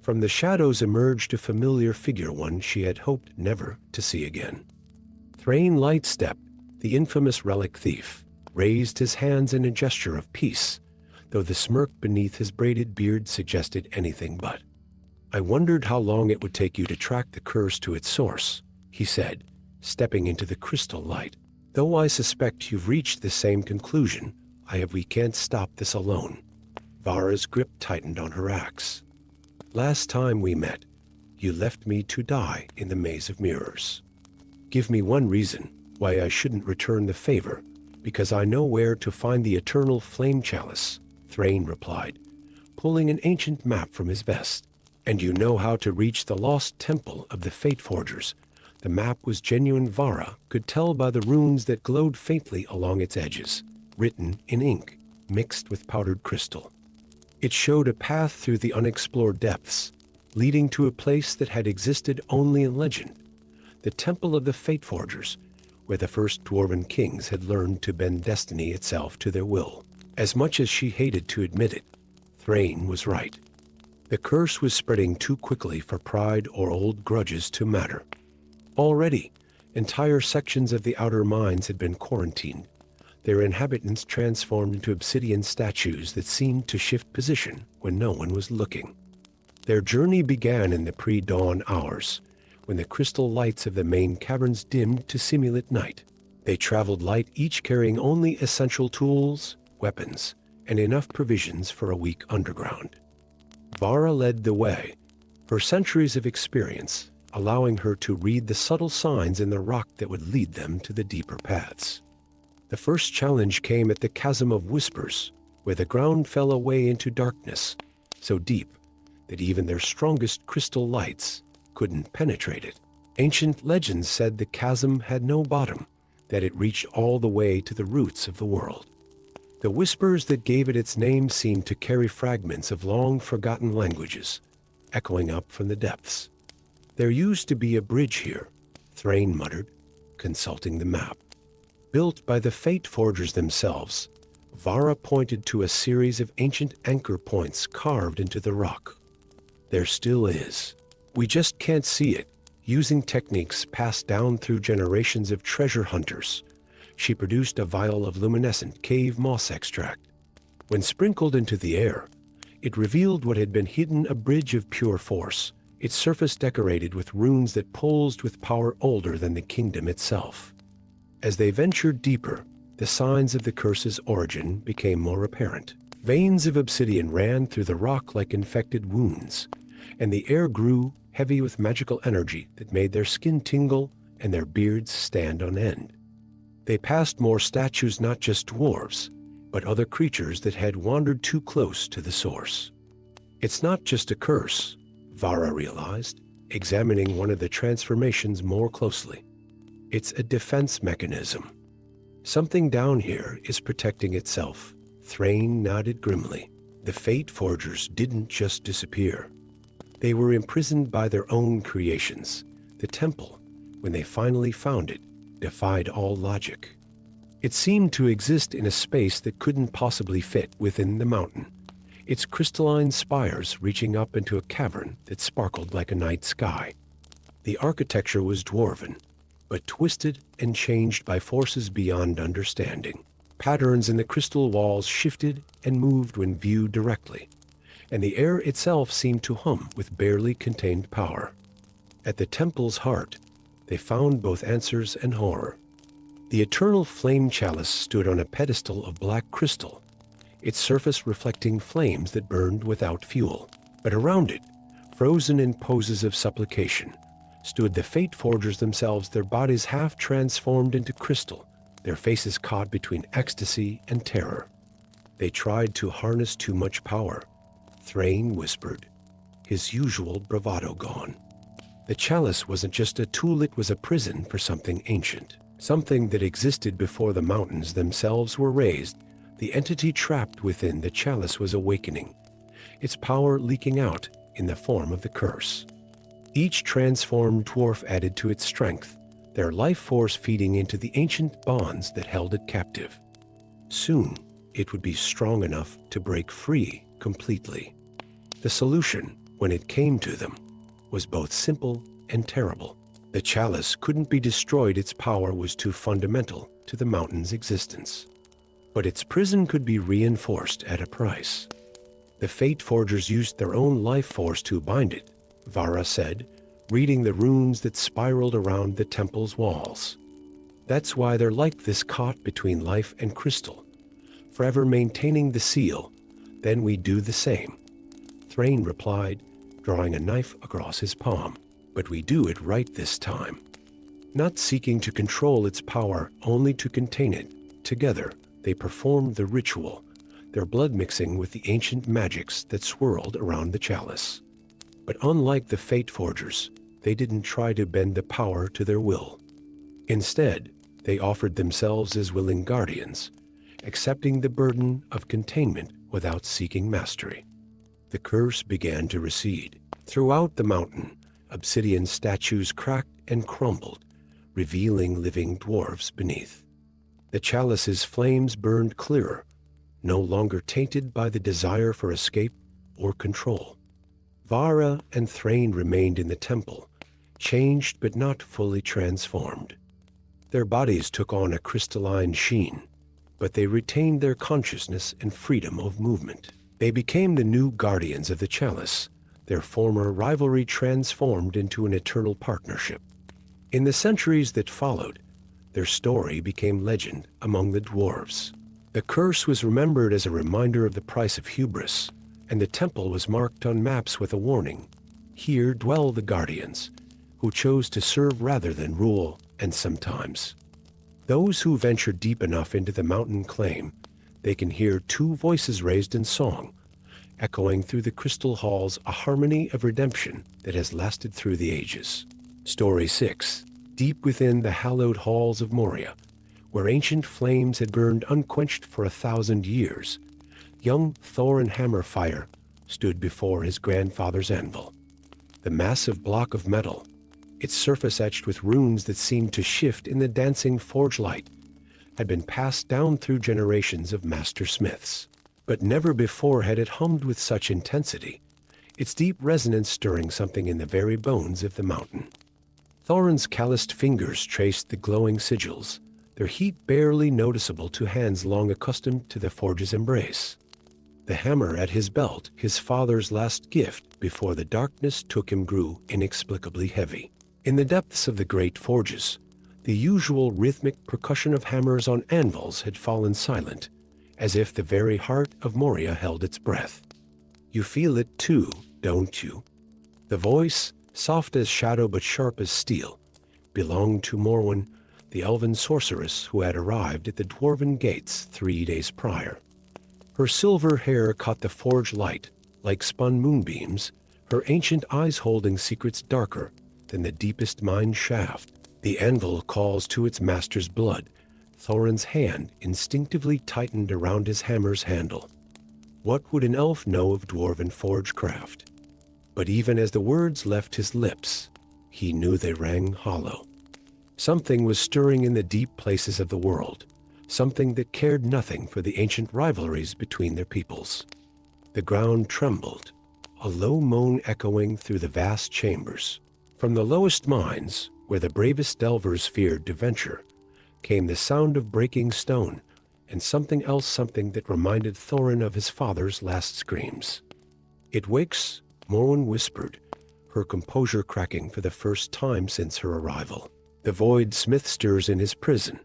From the shadows emerged a familiar figure, one she had hoped never to see again. Thrain Lightstep, the infamous relic thief, raised his hands in a gesture of peace, though the smirk beneath his braided beard suggested anything but. "I wondered how long it would take you to track the curse to its source," he said, stepping into the crystal light. "Though I suspect you've reached the same conclusion, we can't stop this alone." Vara's grip tightened on her axe. "Last time we met, you left me to die in the maze of mirrors. Give me one reason why I shouldn't return the favor, because I know where to find the eternal flame chalice," Thrain replied, pulling an ancient map from his vest. "And you know how to reach the lost temple of the Fate Forgers." The map was genuine. Vara could tell by the runes that glowed faintly along its edges, written in ink, mixed with powdered crystal. It showed a path through the unexplored depths, leading to a place that had existed only in legend, the Temple of the Fate Forgers, where the first Dwarven kings had learned to bend destiny itself to their will. As much as she hated to admit it, Thrain was right. The curse was spreading too quickly for pride or old grudges to matter. Already, entire sections of the outer mines had been quarantined, their inhabitants transformed into obsidian statues that seemed to shift position when no one was looking. Their journey began in the pre-dawn hours, when the crystal lights of the main caverns dimmed to simulate night. They traveled light, each carrying only essential tools, weapons, and enough provisions for a week underground. Vara led the way, her centuries of experience allowing her to read the subtle signs in the rock that would lead them to the deeper paths. The first challenge came at the Chasm of Whispers, where the ground fell away into darkness, so deep that even their strongest crystal lights couldn't penetrate it. Ancient legends said the chasm had no bottom, that it reached all the way to the roots of the world. The whispers that gave it its name seemed to carry fragments of long-forgotten languages, echoing up from the depths. There used to be a bridge here, Thrain muttered, consulting the map. Built by the Fate Forgers themselves, Vara pointed to a series of ancient anchor points carved into the rock. There still is. We just can't see it, using techniques passed down through generations of treasure hunters. She produced a vial of luminescent cave moss extract. When sprinkled into the air, it revealed what had been hidden: a bridge of pure force, its surface decorated with runes that pulsed with power older than the kingdom itself. As they ventured deeper, the signs of the curse's origin became more apparent. Veins of obsidian ran through the rock like infected wounds, and the air grew heavy with magical energy that made their skin tingle and their beards stand on end. They passed more statues, not just dwarves, but other creatures that had wandered too close to the source. It's not just a curse, Vara realized, examining one of the transformations more closely. It's a defense mechanism. Something down here is protecting itself. Thrain nodded grimly. The Fate Forgers didn't just disappear. They were imprisoned by their own creations. The temple, when they finally found it, defied all logic. It seemed to exist in a space that couldn't possibly fit within the mountain, its crystalline spires reaching up into a cavern that sparkled like a night sky. The architecture was Dwarven, but twisted and changed by forces beyond understanding. Patterns in the crystal walls shifted and moved when viewed directly, and the air itself seemed to hum with barely contained power. At the temple's heart, they found both answers and horror. The eternal flame chalice stood on a pedestal of black crystal, its surface reflecting flames that burned without fuel. But around it, frozen in poses of supplication, stood the Fate Forgers themselves, their bodies half transformed into crystal, their faces caught between ecstasy and terror. They tried to harness too much power, Thrain whispered, his usual bravado gone. The chalice wasn't just a tool, it was a prison for something ancient, something that existed before the mountains themselves were raised. The entity trapped within the chalice was awakening, its power leaking out in the form of the curse. Each transformed dwarf added to its strength, their life force feeding into the ancient bonds that held it captive. Soon, it would be strong enough to break free completely. The solution, when it came to them, was both simple and terrible. The chalice couldn't be destroyed, its power was too fundamental to the mountain's existence. But its prison could be reinforced at a price. The Fate Forgers used their own life force to bind it, Vara said, reading the runes that spiraled around the temple's walls. That's why they're like this, caught between life and crystal, forever maintaining the seal. Then we do the same, Thrain replied, drawing a knife across his palm. But we do it right this time. Not seeking to control its power, only to contain it. Together, they performed the ritual, their blood mixing with the ancient magics that swirled around the chalice. But unlike the Fate Forgers, they didn't try to bend the power to their will. Instead, they offered themselves as willing guardians, accepting the burden of containment without seeking mastery. The curse began to recede. Throughout the mountain, obsidian statues cracked and crumbled, revealing living dwarves beneath. The chalice's flames burned clearer, no longer tainted by the desire for escape or control. Vara and Thrain remained in the temple, changed but not fully transformed. Their bodies took on a crystalline sheen, but they retained their consciousness and freedom of movement. They became the new guardians of the chalice, their former rivalry transformed into an eternal partnership. In the centuries that followed, their story became legend among the dwarves. The curse was remembered as a reminder of the price of hubris, and the temple was marked on maps with a warning: here dwell the guardians, who chose to serve rather than rule, and sometimes. Those who venture deep enough into the mountain claim they can hear two voices raised in song, echoing through the crystal halls, a harmony of redemption that has lasted through the ages. Story 6. Deep within the hallowed halls of Moria, where ancient flames had burned unquenched for 1,000 years, young Thorin Hammerfire stood before his grandfather's anvil. The massive block of metal, its surface etched with runes that seemed to shift in the dancing forge light, had been passed down through generations of master smiths. But never before had it hummed with such intensity, its deep resonance stirring something in the very bones of the mountain. Thorin's calloused fingers traced the glowing sigils, their heat barely noticeable to hands long accustomed to the forge's embrace. The hammer at his belt, his father's last gift before the darkness took him, grew inexplicably heavy. In the depths of the great forges, the usual rhythmic percussion of hammers on anvils had fallen silent, as if the very heart of Moria held its breath. You feel it too, don't you? The voice, soft as shadow but sharp as steel, belonged to Morwen, the elven sorceress who had arrived at the Dwarven gates 3 days prior. Her silver hair caught the forge light like spun moonbeams, her ancient eyes holding secrets darker than the deepest mine shaft. The anvil calls to its master's blood. Thorin's hand instinctively tightened around his hammer's handle. What would an elf know of dwarven forgecraft? But even as the words left his lips, he knew they rang hollow. Something was stirring in the deep places of the world, something that cared nothing for the ancient rivalries between their peoples. The ground trembled, a low moan echoing through the vast chambers. From the lowest mines, where the bravest delvers feared to venture, came the sound of breaking stone, and something else, something that reminded Thorin of his father's last screams. "It wakes," Morwen whispered, her composure cracking for the first time since her arrival. "The void smith stirs in his prison,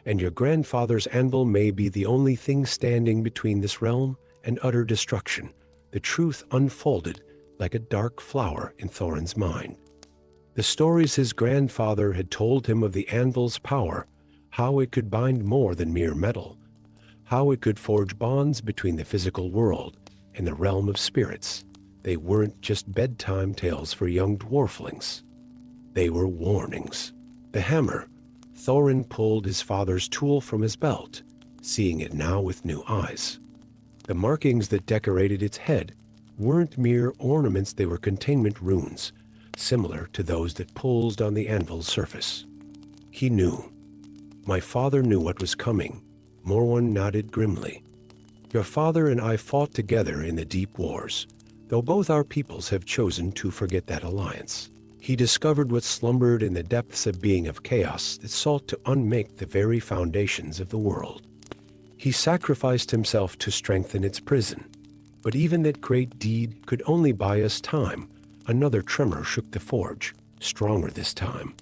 and your grandfather's anvil may be the only thing standing between this realm and utter destruction." The truth unfolded like a dark flower in Thorin's mind. The stories his grandfather had told him of the anvil's power, how it could bind more than mere metal, how it could forge bonds between the physical world and the realm of spirits. They weren't just bedtime tales for young dwarflings. They were warnings. The hammer. Thorin pulled his father's tool from his belt, seeing it now with new eyes. The markings that decorated its head weren't mere ornaments, they were containment runes, similar to those that pulsed on the anvil's surface. He knew. My father knew what was coming. Morwen nodded grimly. Your father and I fought together in the deep wars, though both our peoples have chosen to forget that alliance. He discovered what slumbered in the depths of being of chaos that sought to unmake the very foundations of the world. He sacrificed himself to strengthen its prison, but even that great deed could only buy us time. Another tremor shook the forge, stronger this time.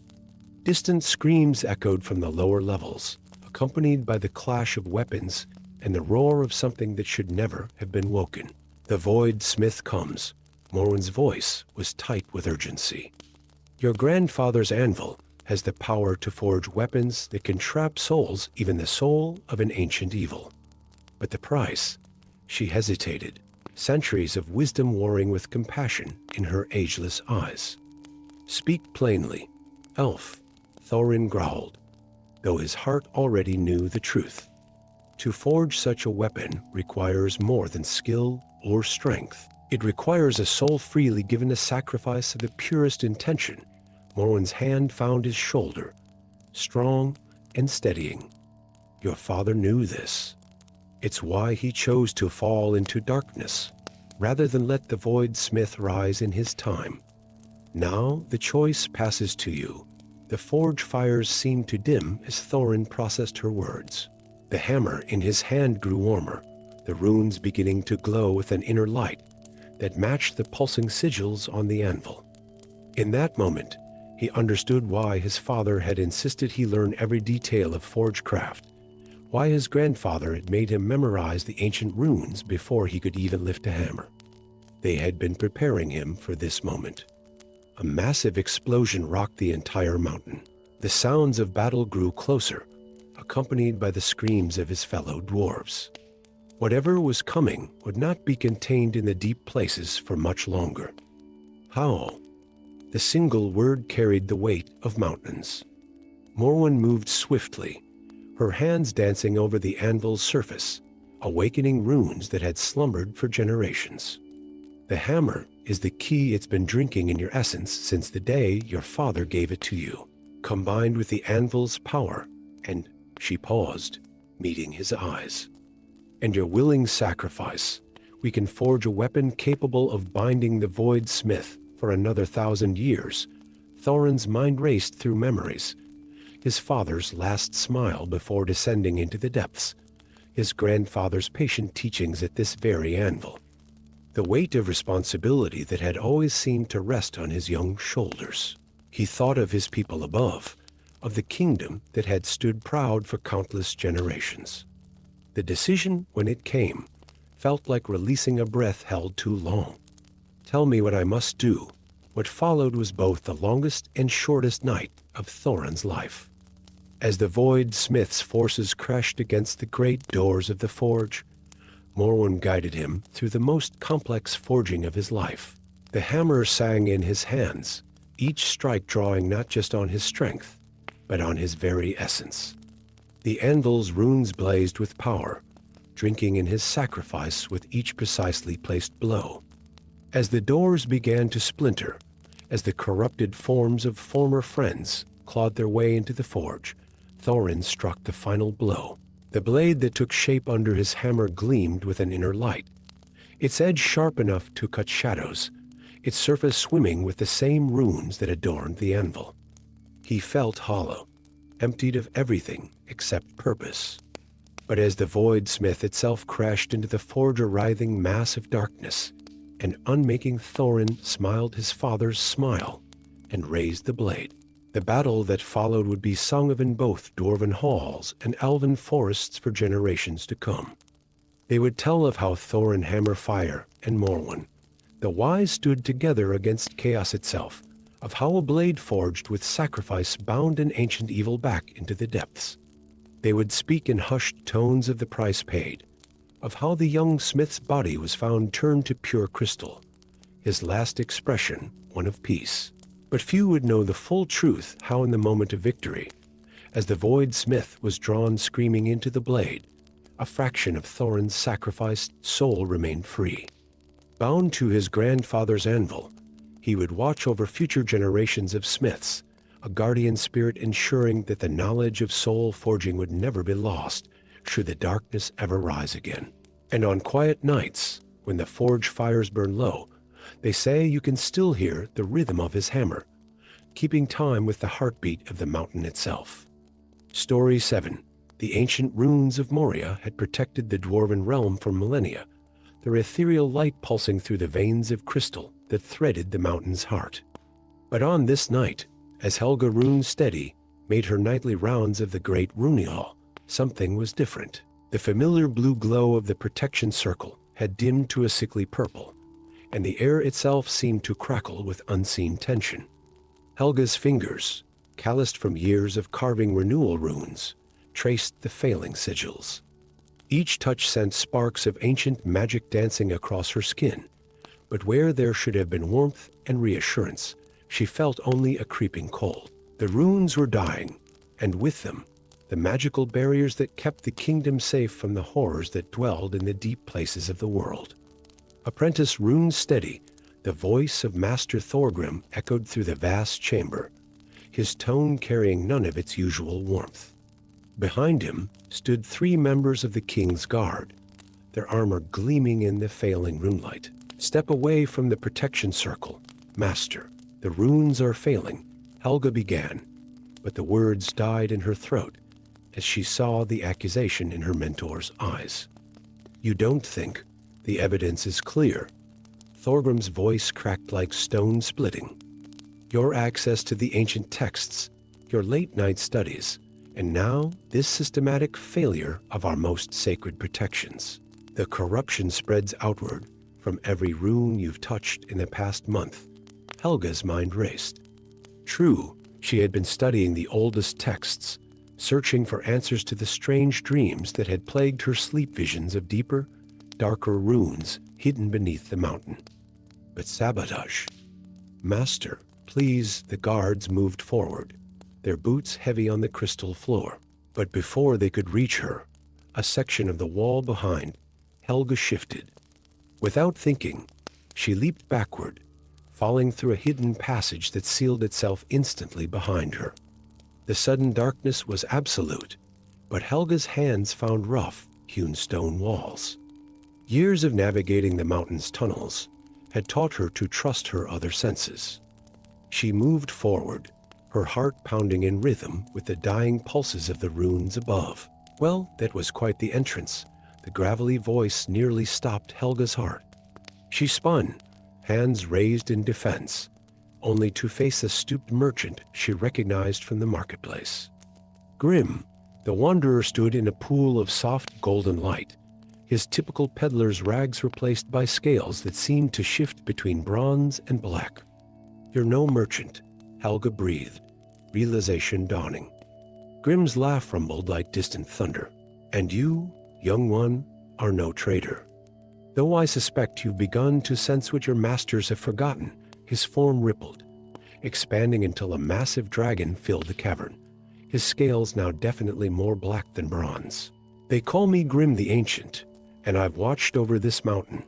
Distant screams echoed from the lower levels, accompanied by the clash of weapons and the roar of something that should never have been woken. "The void smith comes." Morwen's voice was tight with urgency. "Your grandfather's anvil has the power to forge weapons that can trap souls, even the soul of an ancient evil. But the price?" She hesitated, centuries of wisdom warring with compassion in her ageless eyes. "Speak plainly, elf," Thorin growled, though his heart already knew the truth. To forge such a weapon requires more than skill or strength. It requires a soul freely given, a sacrifice of the purest intention. Morwen's hand found his shoulder, strong and steadying. Your father knew this. It's why he chose to fall into darkness, rather than let the void smith rise in his time. Now the choice passes to you. The forge fires seemed to dim as Thorin processed her words. The hammer in his hand grew warmer, the runes beginning to glow with an inner light that matched the pulsing sigils on the anvil. In that moment, he understood why his father had insisted he learn every detail of forge craft, why his grandfather had made him memorize the ancient runes before he could even lift a hammer. They had been preparing him for this moment. A massive explosion rocked the entire mountain. The sounds of battle grew closer, accompanied by the screams of his fellow dwarves. Whatever was coming would not be contained in the deep places for much longer. Howl. The single word carried the weight of mountains. Morwen moved swiftly, her hands dancing over the anvil's surface, awakening runes that had slumbered for generations. The hammer is the key. It's been drinking in your essence since the day your father gave it to you, combined with the anvil's power, and she paused, meeting his eyes. And your willing sacrifice, we can forge a weapon capable of binding the Void Smith for another 1,000 years. Thorin's mind raced through memories. His father's last smile before descending into the depths. His grandfather's patient teachings at this very anvil. The weight of responsibility that had always seemed to rest on his young shoulders. He thought of his people above, of the kingdom that had stood proud for countless generations. The decision, when it came, felt like releasing a breath held too long. Tell me what I must do. What followed was both the longest and shortest night of Thorin's life. As the Void Smith's forces crashed against the great doors of the forge, Morwen guided him through the most complex forging of his life. The hammer sang in his hands, each strike drawing not just on his strength, but on his very essence. The anvil's runes blazed with power, drinking in his sacrifice with each precisely placed blow. As the doors began to splinter, as the corrupted forms of former friends clawed their way into the forge, Thorin struck the final blow. The blade that took shape under his hammer gleamed with an inner light, its edge sharp enough to cut shadows, its surface swimming with the same runes that adorned the anvil. He felt hollow, emptied of everything except purpose. But as the Void Smith itself crashed into the forge, a writhing mass of darkness, an unmaking Thorin smiled his father's smile and raised the blade. The battle that followed would be sung of in both Dwarven halls and elven forests for generations to come. They would tell of how Thorin Hammerfire and Morwen, the wise, stood together against chaos itself, of how a blade forged with sacrifice bound an ancient evil back into the depths. They would speak in hushed tones of the price paid, of how the young smith's body was found turned to pure crystal, his last expression one of peace. But few would know the full truth, how in the moment of victory, as the Void Smith was drawn screaming into the blade, a fraction of Thorin's sacrificed soul remained free. Bound to his grandfather's anvil, he would watch over future generations of smiths, a guardian spirit ensuring that the knowledge of soul forging would never be lost should the darkness ever rise again. And on quiet nights, when the forge fires burn low, they say you can still hear the rhythm of his hammer, keeping time with the heartbeat of the mountain itself. Story 7. The ancient runes of Moria had protected the Dwarven realm for millennia, their ethereal light pulsing through the veins of crystal that threaded the mountain's heart. But on this night, as Helga Runesteady made her nightly rounds of the great Rune Hall, something was different. The familiar blue glow of the protection circle had dimmed to a sickly purple, and the air itself seemed to crackle with unseen tension. Helga's fingers, calloused from years of carving renewal runes, traced the failing sigils. Each touch sent sparks of ancient magic dancing across her skin, but where there should have been warmth and reassurance, she felt only a creeping cold. The runes were dying, and with them, the magical barriers that kept the kingdom safe from the horrors that dwelled in the deep places of the world. Apprentice Runesteady, the voice of Master Thorgrim, echoed through the vast chamber, his tone carrying none of its usual warmth. Behind him stood 3 members of the king's guard, their armor gleaming in the failing runelight. Step away from the protection circle, Master. The runes are failing, Helga began, but the words died in her throat as she saw the accusation in her mentor's eyes. You don't think? The evidence is clear. Thorgrim's voice cracked like stone splitting. Your access to the ancient texts, your late-night studies, and now this systematic failure of our most sacred protections. The corruption spreads outward from every rune you've touched in the past month. Helga's mind raced. True, she had been studying the oldest texts, searching for answers to the strange dreams that had plagued her sleep visions of deeper, darker runes hidden beneath the mountain. But sabotage. Master, please. The guards moved forward, their boots heavy on the crystal floor. But before they could reach her, a section of the wall behind Helga shifted. Without thinking, she leaped backward, falling through a hidden passage that sealed itself instantly behind her. The sudden darkness was absolute, but Helga's hands found rough, hewn stone walls. Years of navigating the mountain's tunnels had taught her to trust her other senses. She moved forward, her heart pounding in rhythm with the dying pulses of the runes above. Well, that was quite the entrance. The gravelly voice nearly stopped Helga's heart. She spun, hands raised in defense, only to face a stooped merchant she recognized from the marketplace. Grim, the wanderer stood in a pool of soft golden light, his typical peddler's rags replaced by scales that seemed to shift between bronze and black. You're no merchant, Helga breathed, realization dawning. Grim's laugh rumbled like distant thunder. And you, young one, are no trader. Though I suspect you've begun to sense what your masters have forgotten. His form rippled, expanding until a massive dragon filled the cavern, his scales now definitely more black than bronze. They call me Grim the Ancient, and I've watched over this mountain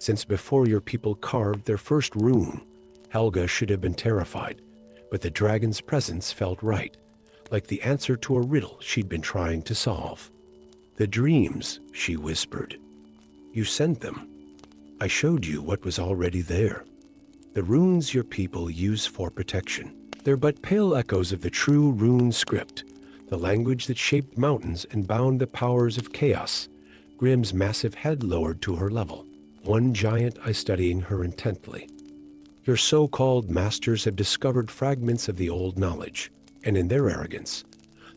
since before your people carved their first rune. Helga should have been terrified, but the dragon's presence felt right, like the answer to a riddle she'd been trying to solve. The dreams, she whispered. You sent them. I showed you what was already there. The runes your people use for protection. They're but pale echoes of the true rune script, the language that shaped mountains and bound the powers of chaos. Grim's massive head lowered to her level, one giant eye studying her intently. Your so-called masters have discovered fragments of the old knowledge, and in their arrogance,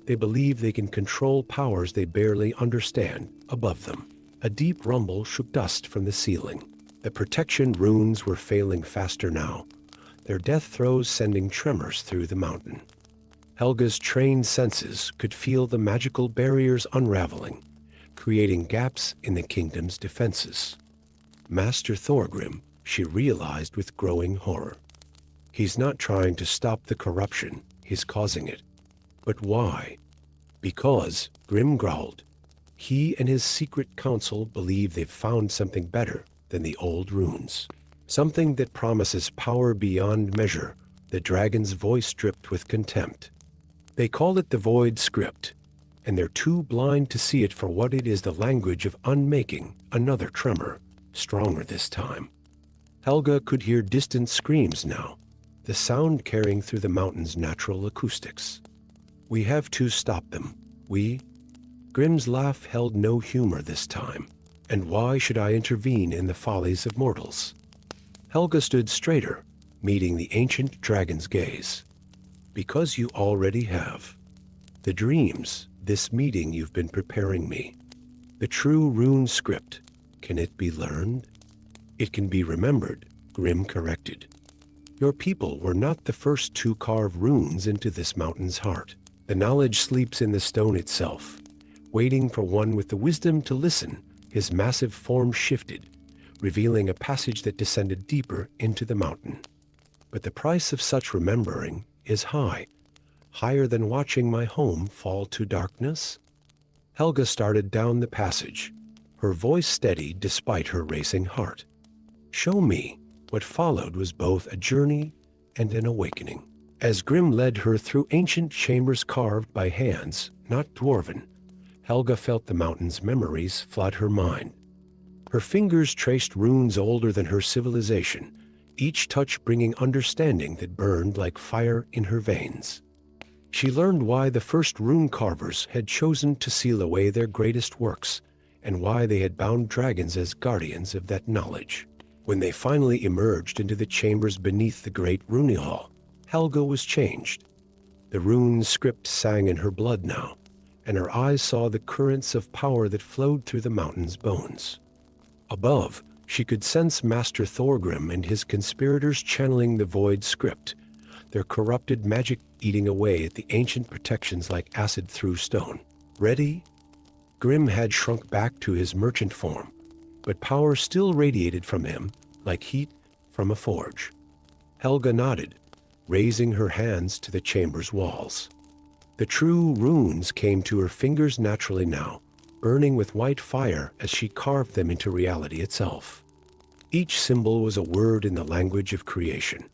they believe they can control powers they barely understand above them. A deep rumble shook dust from the ceiling. The protection runes were failing faster now, their death throes sending tremors through the mountain. Helga's trained senses could feel the magical barriers unraveling, creating gaps in the kingdom's defenses. Master Thorgrim, she realized with growing horror. He's not trying to stop the corruption, he's causing it. But why? Because, Grim growled, he and his secret council believe they've found something better than the old runes. Something that promises power beyond measure. The dragon's voice dripped with contempt. They call it the Void Script, and they're too blind to see it for what it is, the language of unmaking. Another tremor, stronger this time. Helga could hear distant screams now, the sound carrying through the mountain's natural acoustics. We have to stop them. We? Grim's laugh held no humor this time. And why should I intervene in the follies of mortals? Helga stood straighter, meeting the ancient dragon's gaze. Because you already have. The dreams, this meeting you've been preparing me. The true rune script, can it be learned? It can be remembered, Grim corrected. Your people were not the first to carve runes into this mountain's heart. The knowledge sleeps in the stone itself, waiting for one with the wisdom to listen. His massive form shifted, revealing a passage that descended deeper into the mountain. But the price of such remembering is high, higher than watching my home fall to darkness. Helga started down the passage, her voice steady despite her racing heart. Show me. What followed was both a journey and an awakening. As Grim led her through ancient chambers carved by hands, not dwarven, Helga felt the mountain's memories flood her mind. Her fingers traced runes older than her civilization, each touch bringing understanding that burned like fire in her veins. She learned why the first rune carvers had chosen to seal away their greatest works, and why they had bound dragons as guardians of that knowledge. When they finally emerged into the chambers beneath the great rune hall, Helga was changed. The rune script sang in her blood now, and her eyes saw the currents of power that flowed through the mountain's bones. Above, she could sense Master Thorgrim and his conspirators channeling the void script, their corrupted magic eating away at the ancient protections like acid through stone. Ready? Grim had shrunk back to his merchant form, but power still radiated from him like heat from a forge. Helga nodded, raising her hands to the chamber's walls. The true runes came to her fingers naturally now, burning with white fire as she carved them into reality itself. Each symbol was a word in the language of creation,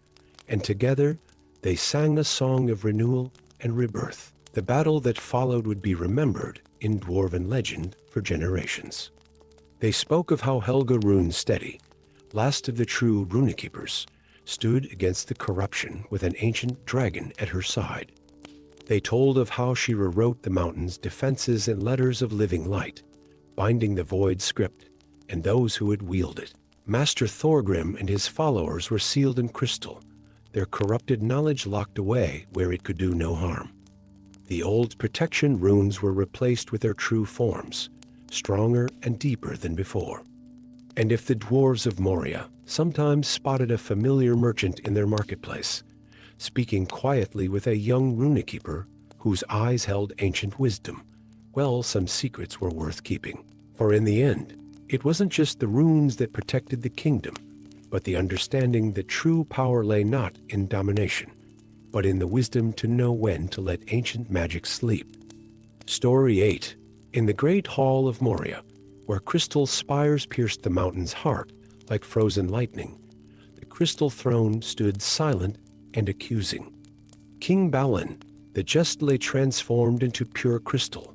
and together they sang a song of renewal and rebirth. The battle that followed would be remembered in Dwarven legend for generations. They spoke of how Helga Runesteady, last of the true Runekeepers, stood against the corruption with an ancient dragon at her side. They told of how she rewrote the mountain's defenses in letters of living light, binding the void script and those who would wield it. Master Thorgrim and his followers were sealed in crystal, their corrupted knowledge locked away where it could do no harm. The old protection runes were replaced with their true forms, stronger and deeper than before. And if the dwarves of Moria sometimes spotted a familiar merchant in their marketplace, speaking quietly with a young runekeeper whose eyes held ancient wisdom, well, some secrets were worth keeping. For in the end, it wasn't just the runes that protected the kingdom, but the understanding that true power lay not in domination, but in the wisdom to know when to let ancient magic sleep. Story 8. In the great hall of Moria, where crystal spires pierced the mountain's heart like frozen lightning, the crystal throne stood silent and accusing. King Balin, the just lay transformed into pure crystal,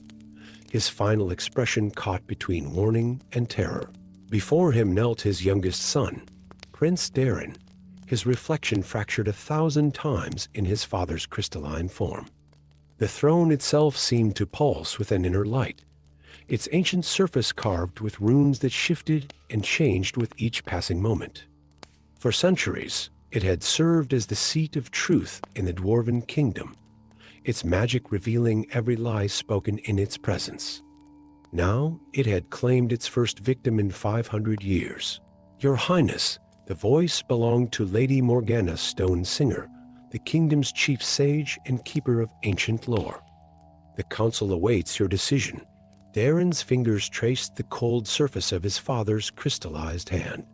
his final expression caught between warning and terror. Before him knelt his youngest son, Prince Darren, his reflection fractured 1,000 times in his father's crystalline form. The throne itself seemed to pulse with an inner light, its ancient surface carved with runes that shifted and changed with each passing moment. For centuries, it had served as the seat of truth in the Dwarven kingdom, its magic revealing every lie spoken in its presence. Now it had claimed its first victim in 500 years. Your Highness, the voice belonged to Lady Morgana Stone Singer, the kingdom's chief sage and keeper of ancient lore. The council awaits your decision. Darren's fingers traced the cold surface of his father's crystallized hand.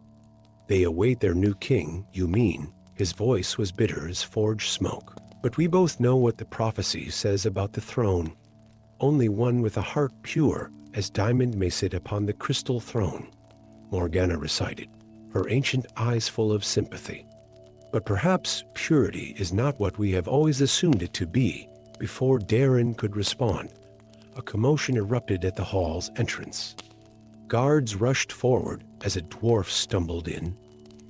They await their new king, you mean. His voice was bitter as forged smoke. But we both know what the prophecy says about the throne. Only one with a heart pure as diamond may sit upon the crystal throne, Morgana recited, her ancient eyes full of sympathy. But perhaps purity is not what we have always assumed it to be. Before Darren could respond, a commotion erupted at the hall's entrance. Guards rushed forward as a dwarf stumbled in,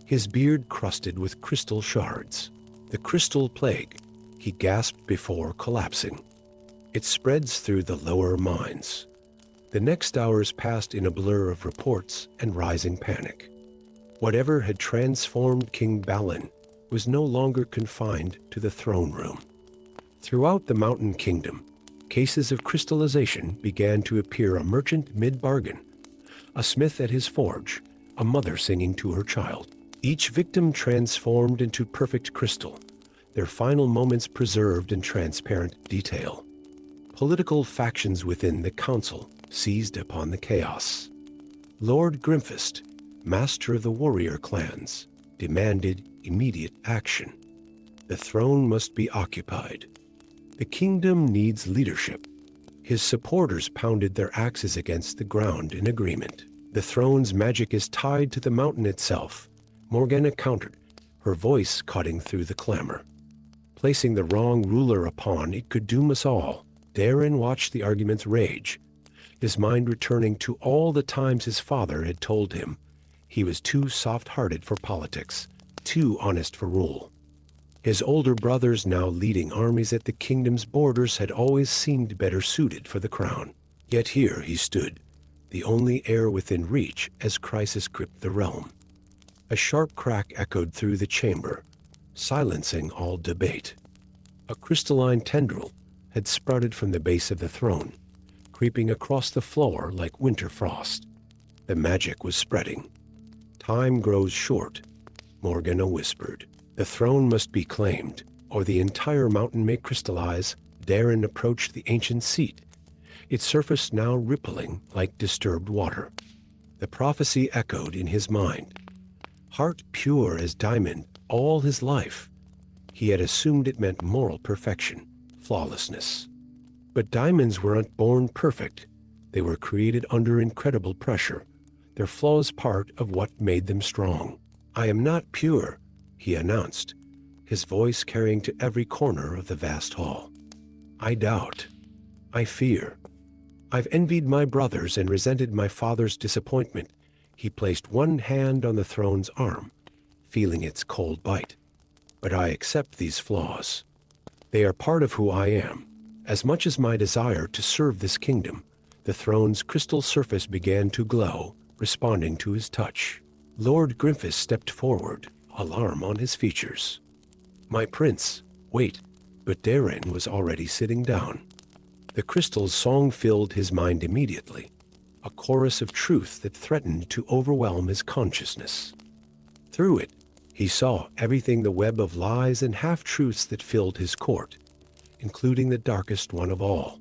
his beard crusted with crystal shards. The crystal plague, he gasped before collapsing. It spreads through the lower mines. The next hours passed in a blur of reports and rising panic. Whatever had transformed King Balin was no longer confined to the throne room. Throughout the Mountain Kingdom, cases of crystallization began to appear. A merchant mid-bargain, a smith at his forge, a mother singing to her child. Each victim transformed into perfect crystal, their final moments preserved in transparent detail. Political factions within the council seized upon the chaos. Lord Grimfist, master of the warrior clans, demanded immediate action. The throne must be occupied. The kingdom needs leadership. His supporters pounded their axes against the ground in agreement. The throne's magic is tied to the mountain itself, Morgana countered, her voice cutting through the clamor. Placing the wrong ruler upon it could doom us all. Darren watched the arguments rage, his mind returning to all the times his father had told him he was too soft-hearted for politics, too honest for rule. His older brothers, now leading armies at the kingdom's borders, had always seemed better suited for the crown. Yet here he stood, the only heir within reach as crisis gripped the realm. A sharp crack echoed through the chamber, silencing all debate. A crystalline tendril had sprouted from the base of the throne, creeping across the floor like winter frost. The magic was spreading. Time grows short, Morgana whispered. The throne must be claimed, or the entire mountain may crystallize. Darren approached the ancient seat, its surface now rippling like disturbed water. The prophecy echoed in his mind. Heart pure as diamond all his life. He had assumed it meant moral perfection, flawlessness. But diamonds weren't born perfect. They were created under incredible pressure, their flaws part of what made them strong. I am not pure, he announced, his voice carrying to every corner of the vast hall. I doubt. I fear. I've envied my brothers and resented my father's disappointment. He placed one hand on the throne's arm, feeling its cold bite. But I accept these flaws. They are part of who I am. As much as my desire to serve this kingdom, the throne's crystal surface began to glow, responding to his touch. Lord Grimfis stepped forward, alarm on his features. My prince, wait. But Darren was already sitting down. The crystal's song filled his mind immediately, a chorus of truth that threatened to overwhelm his consciousness. Through it, he saw everything, the web of lies and half-truths that filled his court, including the darkest one of all.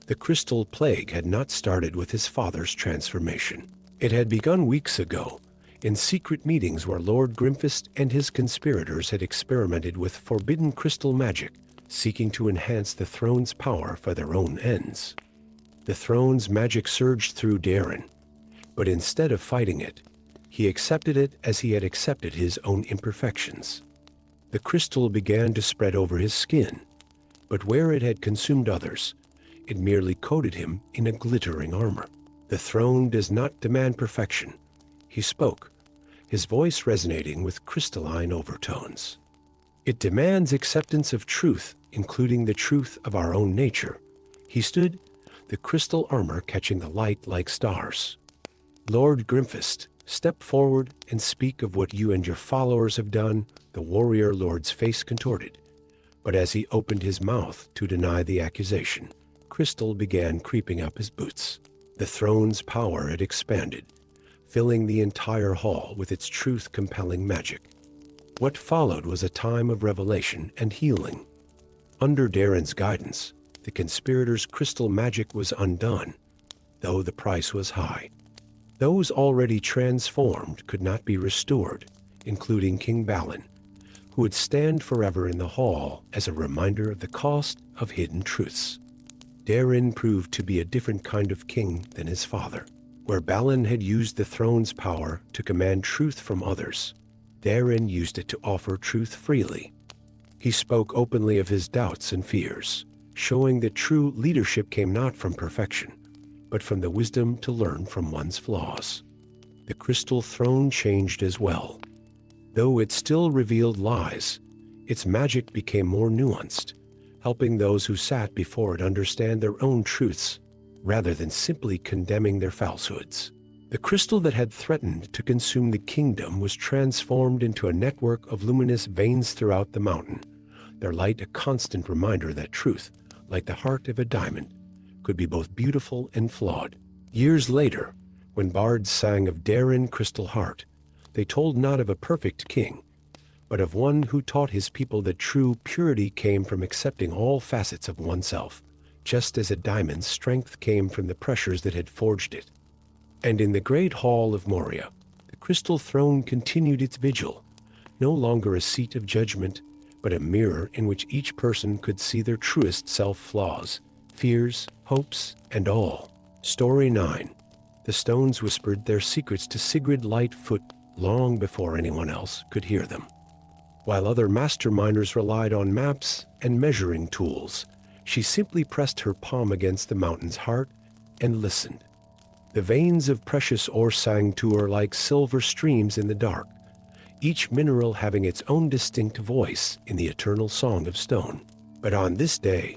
The crystal plague had not started with his father's transformation. It had begun weeks ago, in secret meetings where Lord Grimfist and his conspirators had experimented with forbidden crystal magic, seeking to enhance the throne's power for their own ends. The throne's magic surged through Darren, but instead of fighting it, he accepted it as he had accepted his own imperfections. The crystal began to spread over his skin, but where it had consumed others, it merely coated him in a glittering armor. The throne does not demand perfection, he spoke, his voice resonating with crystalline overtones. It demands acceptance of truth, including the truth of our own nature. He stood, the crystal armor catching the light like stars. Lord Grimfist, step forward and speak of what you and your followers have done. The warrior lord's face contorted, but as he opened his mouth to deny the accusation, crystal began creeping up his boots. The throne's power had expanded, filling the entire hall with its truth-compelling magic. What followed was a time of revelation and healing. Under Darren's guidance, the conspirators' crystal magic was undone, though the price was high. Those already transformed could not be restored, including King Balin, who would stand forever in the hall as a reminder of the cost of hidden truths. Darren proved to be a different kind of king than his father. Where Balin had used the throne's power to command truth from others, Darren used it to offer truth freely. He spoke openly of his doubts and fears, showing that true leadership came not from perfection, but from the wisdom to learn from one's flaws. The crystal throne changed as well. Though it still revealed lies, its magic became more nuanced, helping those who sat before it understand their own truths, rather than simply condemning their falsehoods. The crystal that had threatened to consume the kingdom was transformed into a network of luminous veins throughout the mountain, their light a constant reminder that truth, like the heart of a diamond, could be both beautiful and flawed. Years later, when bards sang of Darren Crystal Heart, they told not of a perfect king, but of one who taught his people that true purity came from accepting all facets of oneself, just as a diamond's strength came from the pressures that had forged it. And in the great hall of Moria, the crystal throne continued its vigil, no longer a seat of judgment, but a mirror in which each person could see their truest self-flaws, fears, hopes, and all. Story 9. The stones whispered their secrets to Sigrid Lightfoot long before anyone else could hear them. While other masterminders relied on maps and measuring tools, she simply pressed her palm against the mountain's heart and listened. The veins of precious ore sang to her like silver streams in the dark, each mineral having its own distinct voice in the eternal song of stone. But on this day,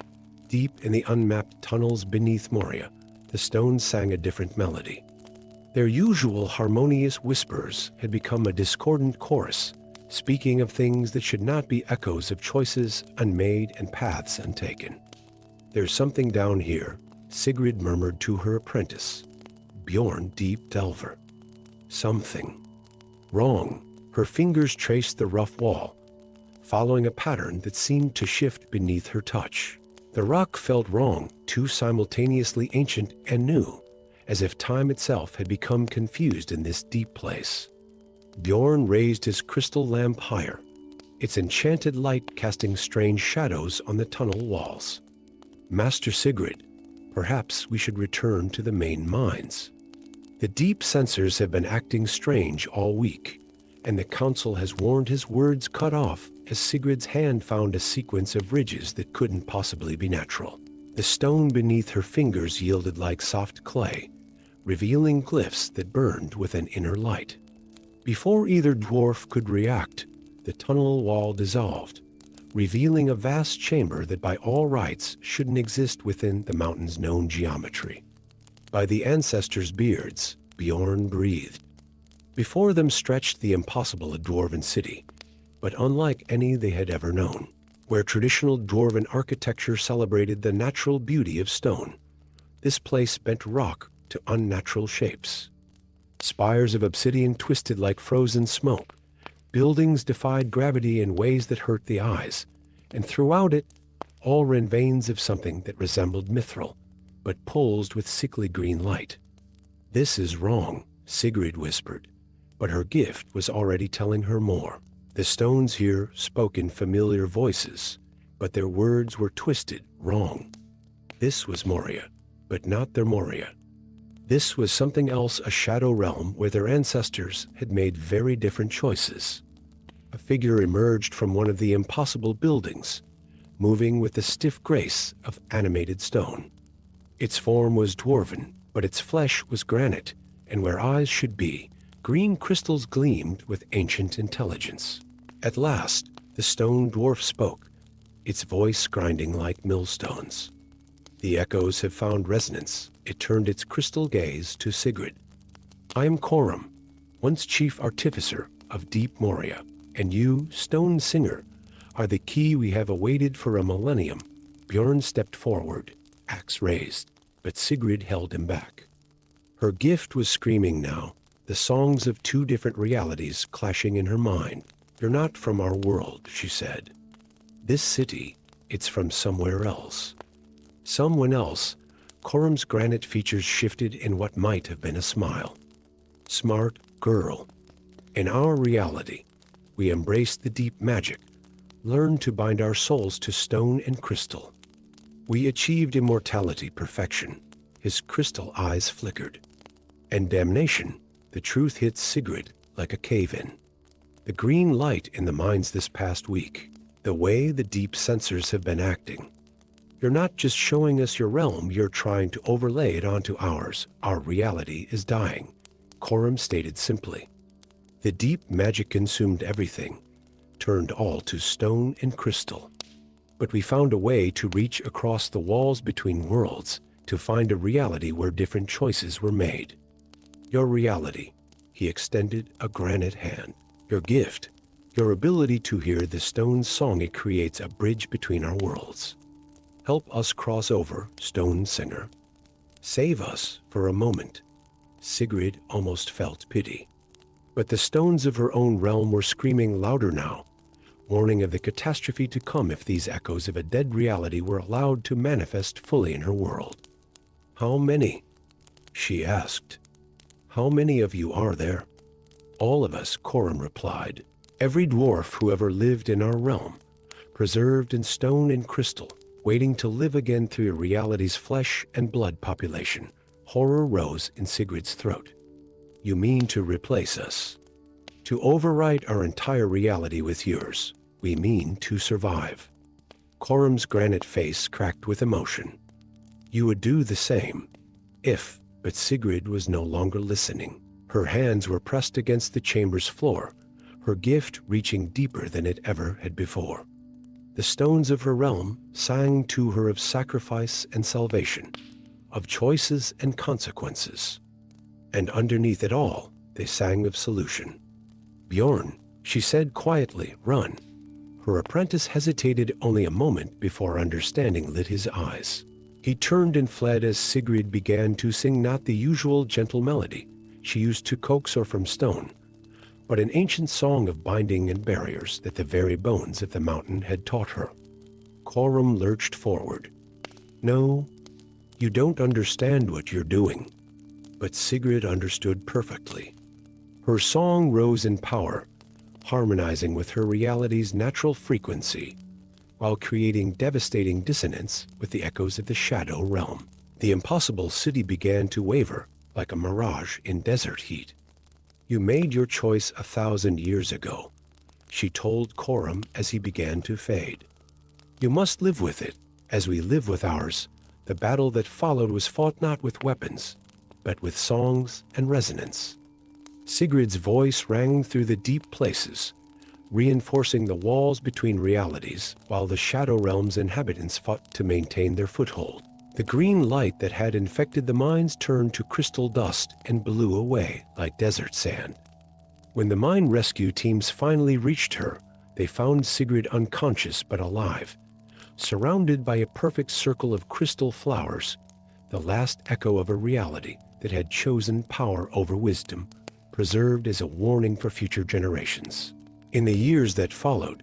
deep in the unmapped tunnels beneath Moria, the stones sang a different melody. Their usual harmonious whispers had become a discordant chorus, speaking of things that should not be echoes of choices unmade and paths untaken. "There's something down here," Sigrid murmured to her apprentice, Bjorn Deep Delver. "Something wrong." Her fingers traced the rough wall, following a pattern that seemed to shift beneath her touch. The rock felt wrong, too simultaneously ancient and new, as if time itself had become confused in this deep place. Bjorn raised his crystal lamp higher, its enchanted light casting strange shadows on the tunnel walls. "Master Sigrid, perhaps we should return to the main mines. The deep sensors have been acting strange all week, and the council has warned his words cut off as Sigrid's hand found a sequence of ridges that couldn't possibly be natural. The stone beneath her fingers yielded like soft clay, revealing glyphs that burned with an inner light. Before either dwarf could react, the tunnel wall dissolved, revealing a vast chamber that by all rights shouldn't exist within the mountain's known geometry. By the ancestors' beards, Bjorn breathed. Before them stretched the impossible Dwarven city, but unlike any they had ever known, where traditional Dwarven architecture celebrated the natural beauty of stone. This place bent rock to unnatural shapes. Spires of obsidian twisted like frozen smoke. Buildings defied gravity in ways that hurt the eyes, and throughout it, all ran veins of something that resembled mithril, but pulsed with sickly green light. "This is wrong," Sigrid whispered, but her gift was already telling her more. The stones here spoke in familiar voices, but their words were twisted, wrong. This was Moria, but not their Moria. This was something else, a shadow realm where their ancestors had made very different choices. A figure emerged from one of the impossible buildings, moving with the stiff grace of animated stone. Its form was dwarven, but its flesh was granite, and where eyes should be, green crystals gleamed with ancient intelligence. At last, the stone dwarf spoke, its voice grinding like millstones. The echoes have found resonance. It turned its crystal gaze to Sigrid. "I am Coram, once chief artificer of Deep Moria, and you, stone singer, are the key we have awaited for a millennium." Bjorn stepped forward, axe raised, but Sigrid held him back. Her gift was screaming now, the songs of two different realities clashing in her mind. "You're not from our world," she said. "This city, it's from somewhere else." Someone else. Coram's granite features shifted in what might have been a smile. "Smart girl. In our reality, we embraced the deep magic, learned to bind our souls to stone and crystal. We achieved immortality, perfection." His crystal eyes flickered. "And damnation," the truth hit Sigrid like a cave-in. "The green light in the mines this past week, the way the deep sensors have been acting. You're not just showing us your realm, you're trying to overlay it onto ours. Our reality is dying," Coram stated simply. "The deep magic consumed everything, turned all to stone and crystal. But we found a way to reach across the walls between worlds, to find a reality where different choices were made. Your reality," he extended a granite hand. "Your gift, your ability to hear the stone's song, it creates a bridge between our worlds. Help us cross over, stone singer. Save us for a moment." Sigrid almost felt pity. But the stones of her own realm were screaming louder now, warning of the catastrophe to come if these echoes of a dead reality were allowed to manifest fully in her world. "How many?" she asked. "How many of you are there?" "All of us," Coram replied. "Every dwarf who ever lived in our realm, preserved in stone and crystal, waiting to live again through reality's flesh and blood population." Horror rose in Sigrid's throat. "You mean to replace us? To overwrite our entire reality with yours? We mean to survive." Coram's granite face cracked with emotion. "You would do the same, if..." But Sigrid was no longer listening. Her hands were pressed against the chamber's floor, her gift reaching deeper than it ever had before. The stones of her realm sang to her of sacrifice and salvation, of choices and consequences. And underneath it all, they sang of solution. "Bjorn," she said quietly, "run." Her apprentice hesitated only a moment before understanding lit his eyes. He turned and fled as Sigrid began to sing not the usual gentle melody she used to coax her from stone, but an ancient song of binding and barriers that the very bones of the mountain had taught her. Coram lurched forward. "No, you don't understand what you're doing." But Sigrid understood perfectly. Her song rose in power, harmonizing with her reality's natural frequency, while creating devastating dissonance with the echoes of the shadow realm. The impossible city began to waver like a mirage in desert heat. "You made your choice 1,000 years ago," she told Coram as he began to fade. "You must live with it, as we live with ours." The battle that followed was fought not with weapons, but with songs and resonance. Sigrid's voice rang through the deep places, reinforcing the walls between realities, while the Shadow Realm's inhabitants fought to maintain their foothold. The green light that had infected the mines turned to crystal dust and blew away like desert sand. When the mine rescue teams finally reached her, they found Sigrid unconscious but alive, surrounded by a perfect circle of crystal flowers, the last echo of a reality that had chosen power over wisdom, preserved as a warning for future generations. In the years that followed,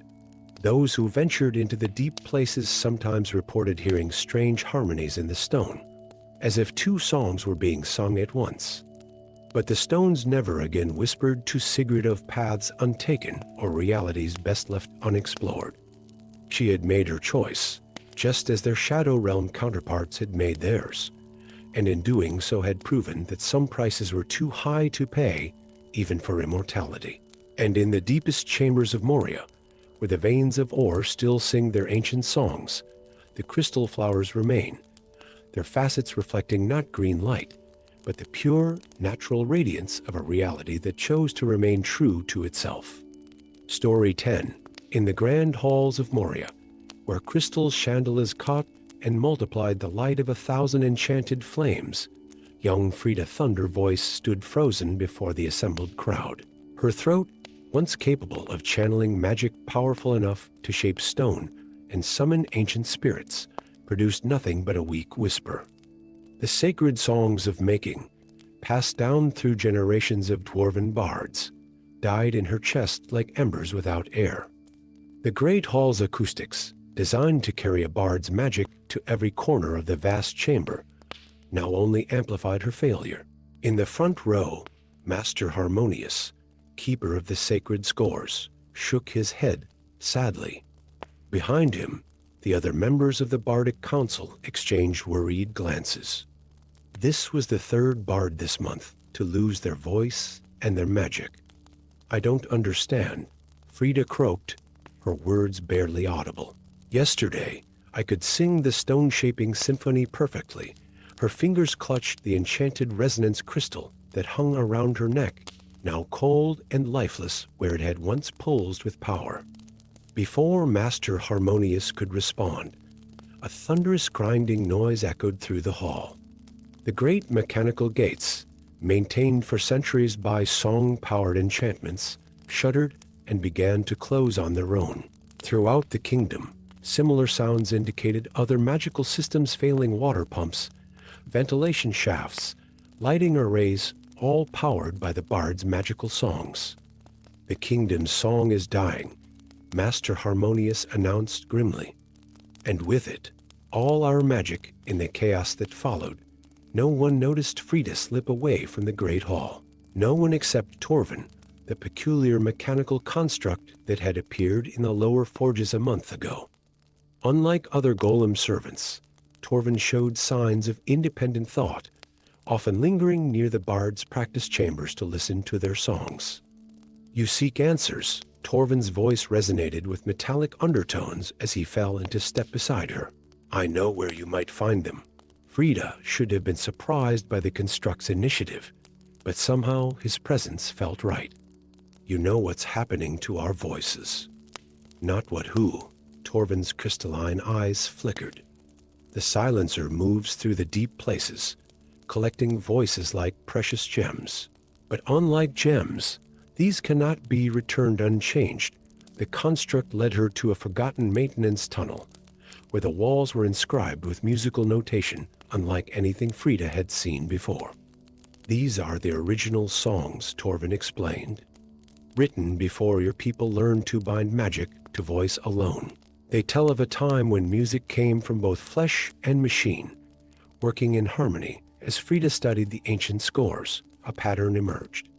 those who ventured into the deep places sometimes reported hearing strange harmonies in the stone, as if two songs were being sung at once. But the stones never again whispered to Sigrid of paths untaken or realities best left unexplored. She had made her choice, just as their Shadow Realm counterparts had made theirs, and in doing so had proven that some prices were too high to pay, even for immortality. And in the deepest chambers of Moria, where the veins of ore still sing their ancient songs, the crystal flowers remain, their facets reflecting not green light, but the pure, natural radiance of a reality that chose to remain true to itself. Story 10. In the grand halls of Moria, where crystal chandeliers caught and multiplied the light of 1,000 enchanted flames, young Frida Thunder Voice stood frozen before the assembled crowd. Her throat, once capable of channeling magic powerful enough to shape stone and summon ancient spirits, produced nothing but a weak whisper. The sacred songs of making, passed down through generations of Dwarven bards, died in her chest like embers without air. The great hall's acoustics, designed to carry a bard's magic to every corner of the vast chamber, now only amplified her failure. In the front row, Master Harmonious, keeper of the sacred scores, shook his head sadly. Behind him, the other members of the Bardic Council exchanged worried glances. This was the third bard this month to lose their voice and their magic. "I don't understand," Frida croaked, her words barely audible. "Yesterday, I could sing the stone-shaping symphony perfectly." Her fingers clutched the enchanted resonance crystal that hung around her neck, now cold and lifeless where it had once pulsed with power. Before Master Harmonious could respond, a thunderous grinding noise echoed through the hall. The great mechanical gates, maintained for centuries by song-powered enchantments, shuddered and began to close on their own. Throughout the kingdom, similar sounds indicated other magical systems failing: water pumps, ventilation shafts, lighting arrays, all powered by the bard's magical songs. "The kingdom's song is dying," Master Harmonious announced grimly. And with it, all our magic. In the chaos that followed, no one noticed Frida slip away from the great hall. No one except Dwarven, the peculiar mechanical construct that had appeared in the lower forges a month ago. Unlike other golem servants, Dwarven showed signs of independent thought, often lingering near the bard's practice chambers to listen to their songs. "You seek answers." Dwarven's voice resonated with metallic undertones as he fell into step beside her. "I know where you might find them." Frida should have been surprised by the construct's initiative, but somehow his presence felt right. "You know what's happening to our voices." "Not what who?" Dwarven's crystalline eyes flickered. "The silencer moves through the deep places, collecting voices like precious gems. But unlike gems, these cannot be returned unchanged. The construct led her to a forgotten maintenance tunnel, where the walls were inscribed with musical notation unlike anything Frida had seen before. These are the original songs, Dwarven explained, written before your people learned to bind magic to voice alone. They tell of a time when music came from both flesh and machine, working in harmony. As Frida studied the ancient scores, a pattern emerged.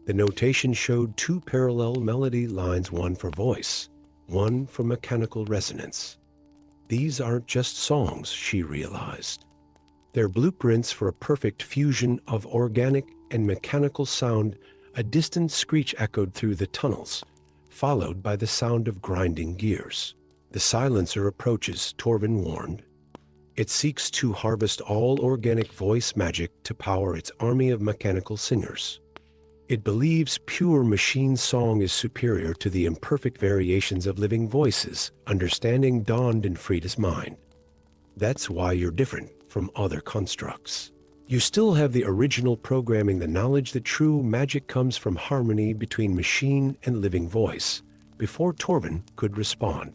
The notation showed two parallel melody lines, one for voice, one for mechanical resonance. These aren't just songs, she realized. They're blueprints for a perfect fusion of organic and mechanical sound. A distant screech echoed through the tunnels, followed by the sound of grinding gears. The silencer approaches, Dwarven warned. It seeks to harvest all organic voice magic to power its army of mechanical singers. It believes pure machine song is superior to the imperfect variations of living voices. Understanding dawned in Frida's mind. That's why you're different from other constructs. You still have the original programming, the knowledge that true magic comes from harmony between machine and living voice. Before Dwarven could respond,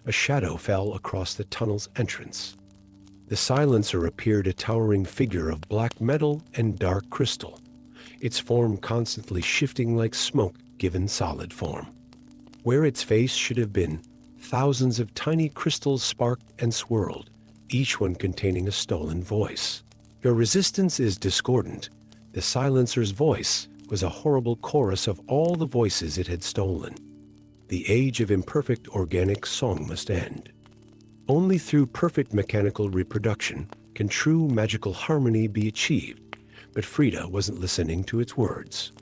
a shadow fell across the tunnel's entrance. The silencer appeared, a towering figure of black metal and dark crystal, its form constantly shifting like smoke given solid form. Where its face should have been, thousands of tiny crystals sparked and swirled, each one containing a stolen voice. Your resistance is discordant. The silencer's voice was a horrible chorus of all the voices it had stolen. The age of imperfect organic song must end. Only through perfect mechanical reproduction can true magical harmony be achieved. But Frida wasn't listening to its words.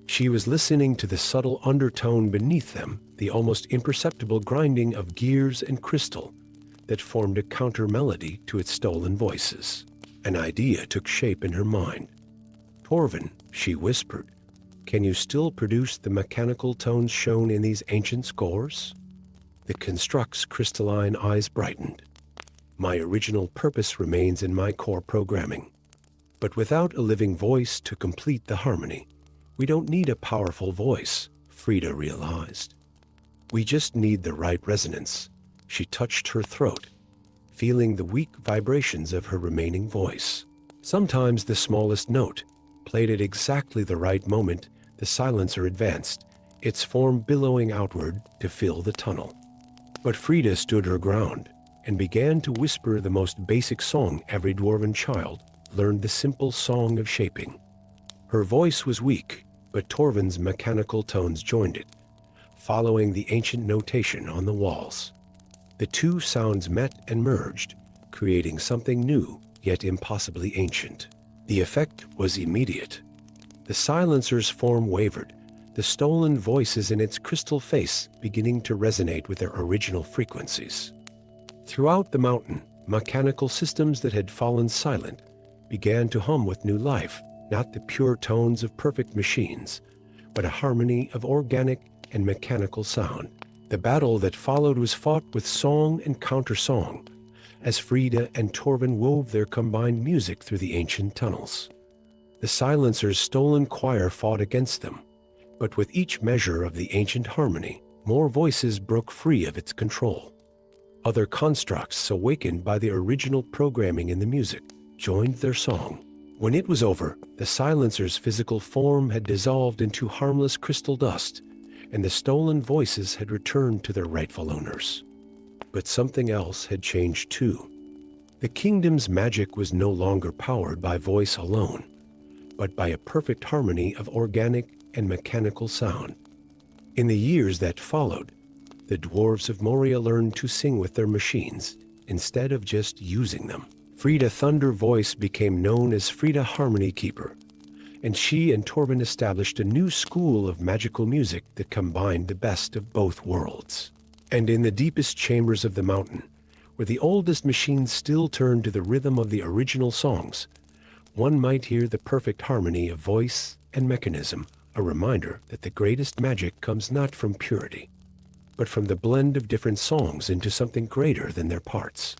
She was listening to the subtle undertone beneath them, the almost imperceptible grinding of gears and crystal that formed a counter-melody to its stolen voices. An idea took shape in her mind. Dwarven, she whispered, can you still produce the mechanical tones shown in these ancient scores? The construct's crystalline eyes brightened. My original purpose remains in my core programming. But without a living voice to complete the harmony, we don't need a powerful voice, Frida realized. We just need the right resonance. She touched her throat, feeling the weak vibrations of her remaining voice. Sometimes the smallest note, played at exactly the right moment. The silencer advanced, its form billowing outward to fill the tunnel. But Frida stood her ground and began to whisper the most basic song every Dwarven child learned, the simple song of shaping. Her voice was weak, but Dwarven's mechanical tones joined it, following the ancient notation on the walls. The two sounds met and merged, creating something new, yet impossibly ancient. The effect was immediate. The silencer's form wavered, the stolen voices in its crystal face beginning to resonate with their original frequencies. Throughout the mountain, mechanical systems that had fallen silent began to hum with new life, not the pure tones of perfect machines, but a harmony of organic and mechanical sound. The battle that followed was fought with song and counter-song, as Frida and Dwarven wove their combined music through the ancient tunnels. The silencer's stolen choir fought against them, but with each measure of the ancient harmony, more voices broke free of its control. Other constructs, awakened by the original programming in the music, joined their song. When it was over, the silencer's physical form had dissolved into harmless crystal dust, and the stolen voices had returned to their rightful owners. But something else had changed too. The kingdom's magic was no longer powered by voice alone, but by a perfect harmony of organic and mechanical sound. In the years that followed, the dwarves of Moria learned to sing with their machines instead of just using them. Frida Thunder Voice became known as Frida Runekeeper, and she and Dwarven established a new school of magical music that combined the best of both worlds. And in the deepest chambers of the mountain, where the oldest machines still turned to the rhythm of the original songs, one might hear the perfect harmony of voice and mechanism, a reminder that the greatest magic comes not from purity, but from the blend of different songs into something greater than their parts.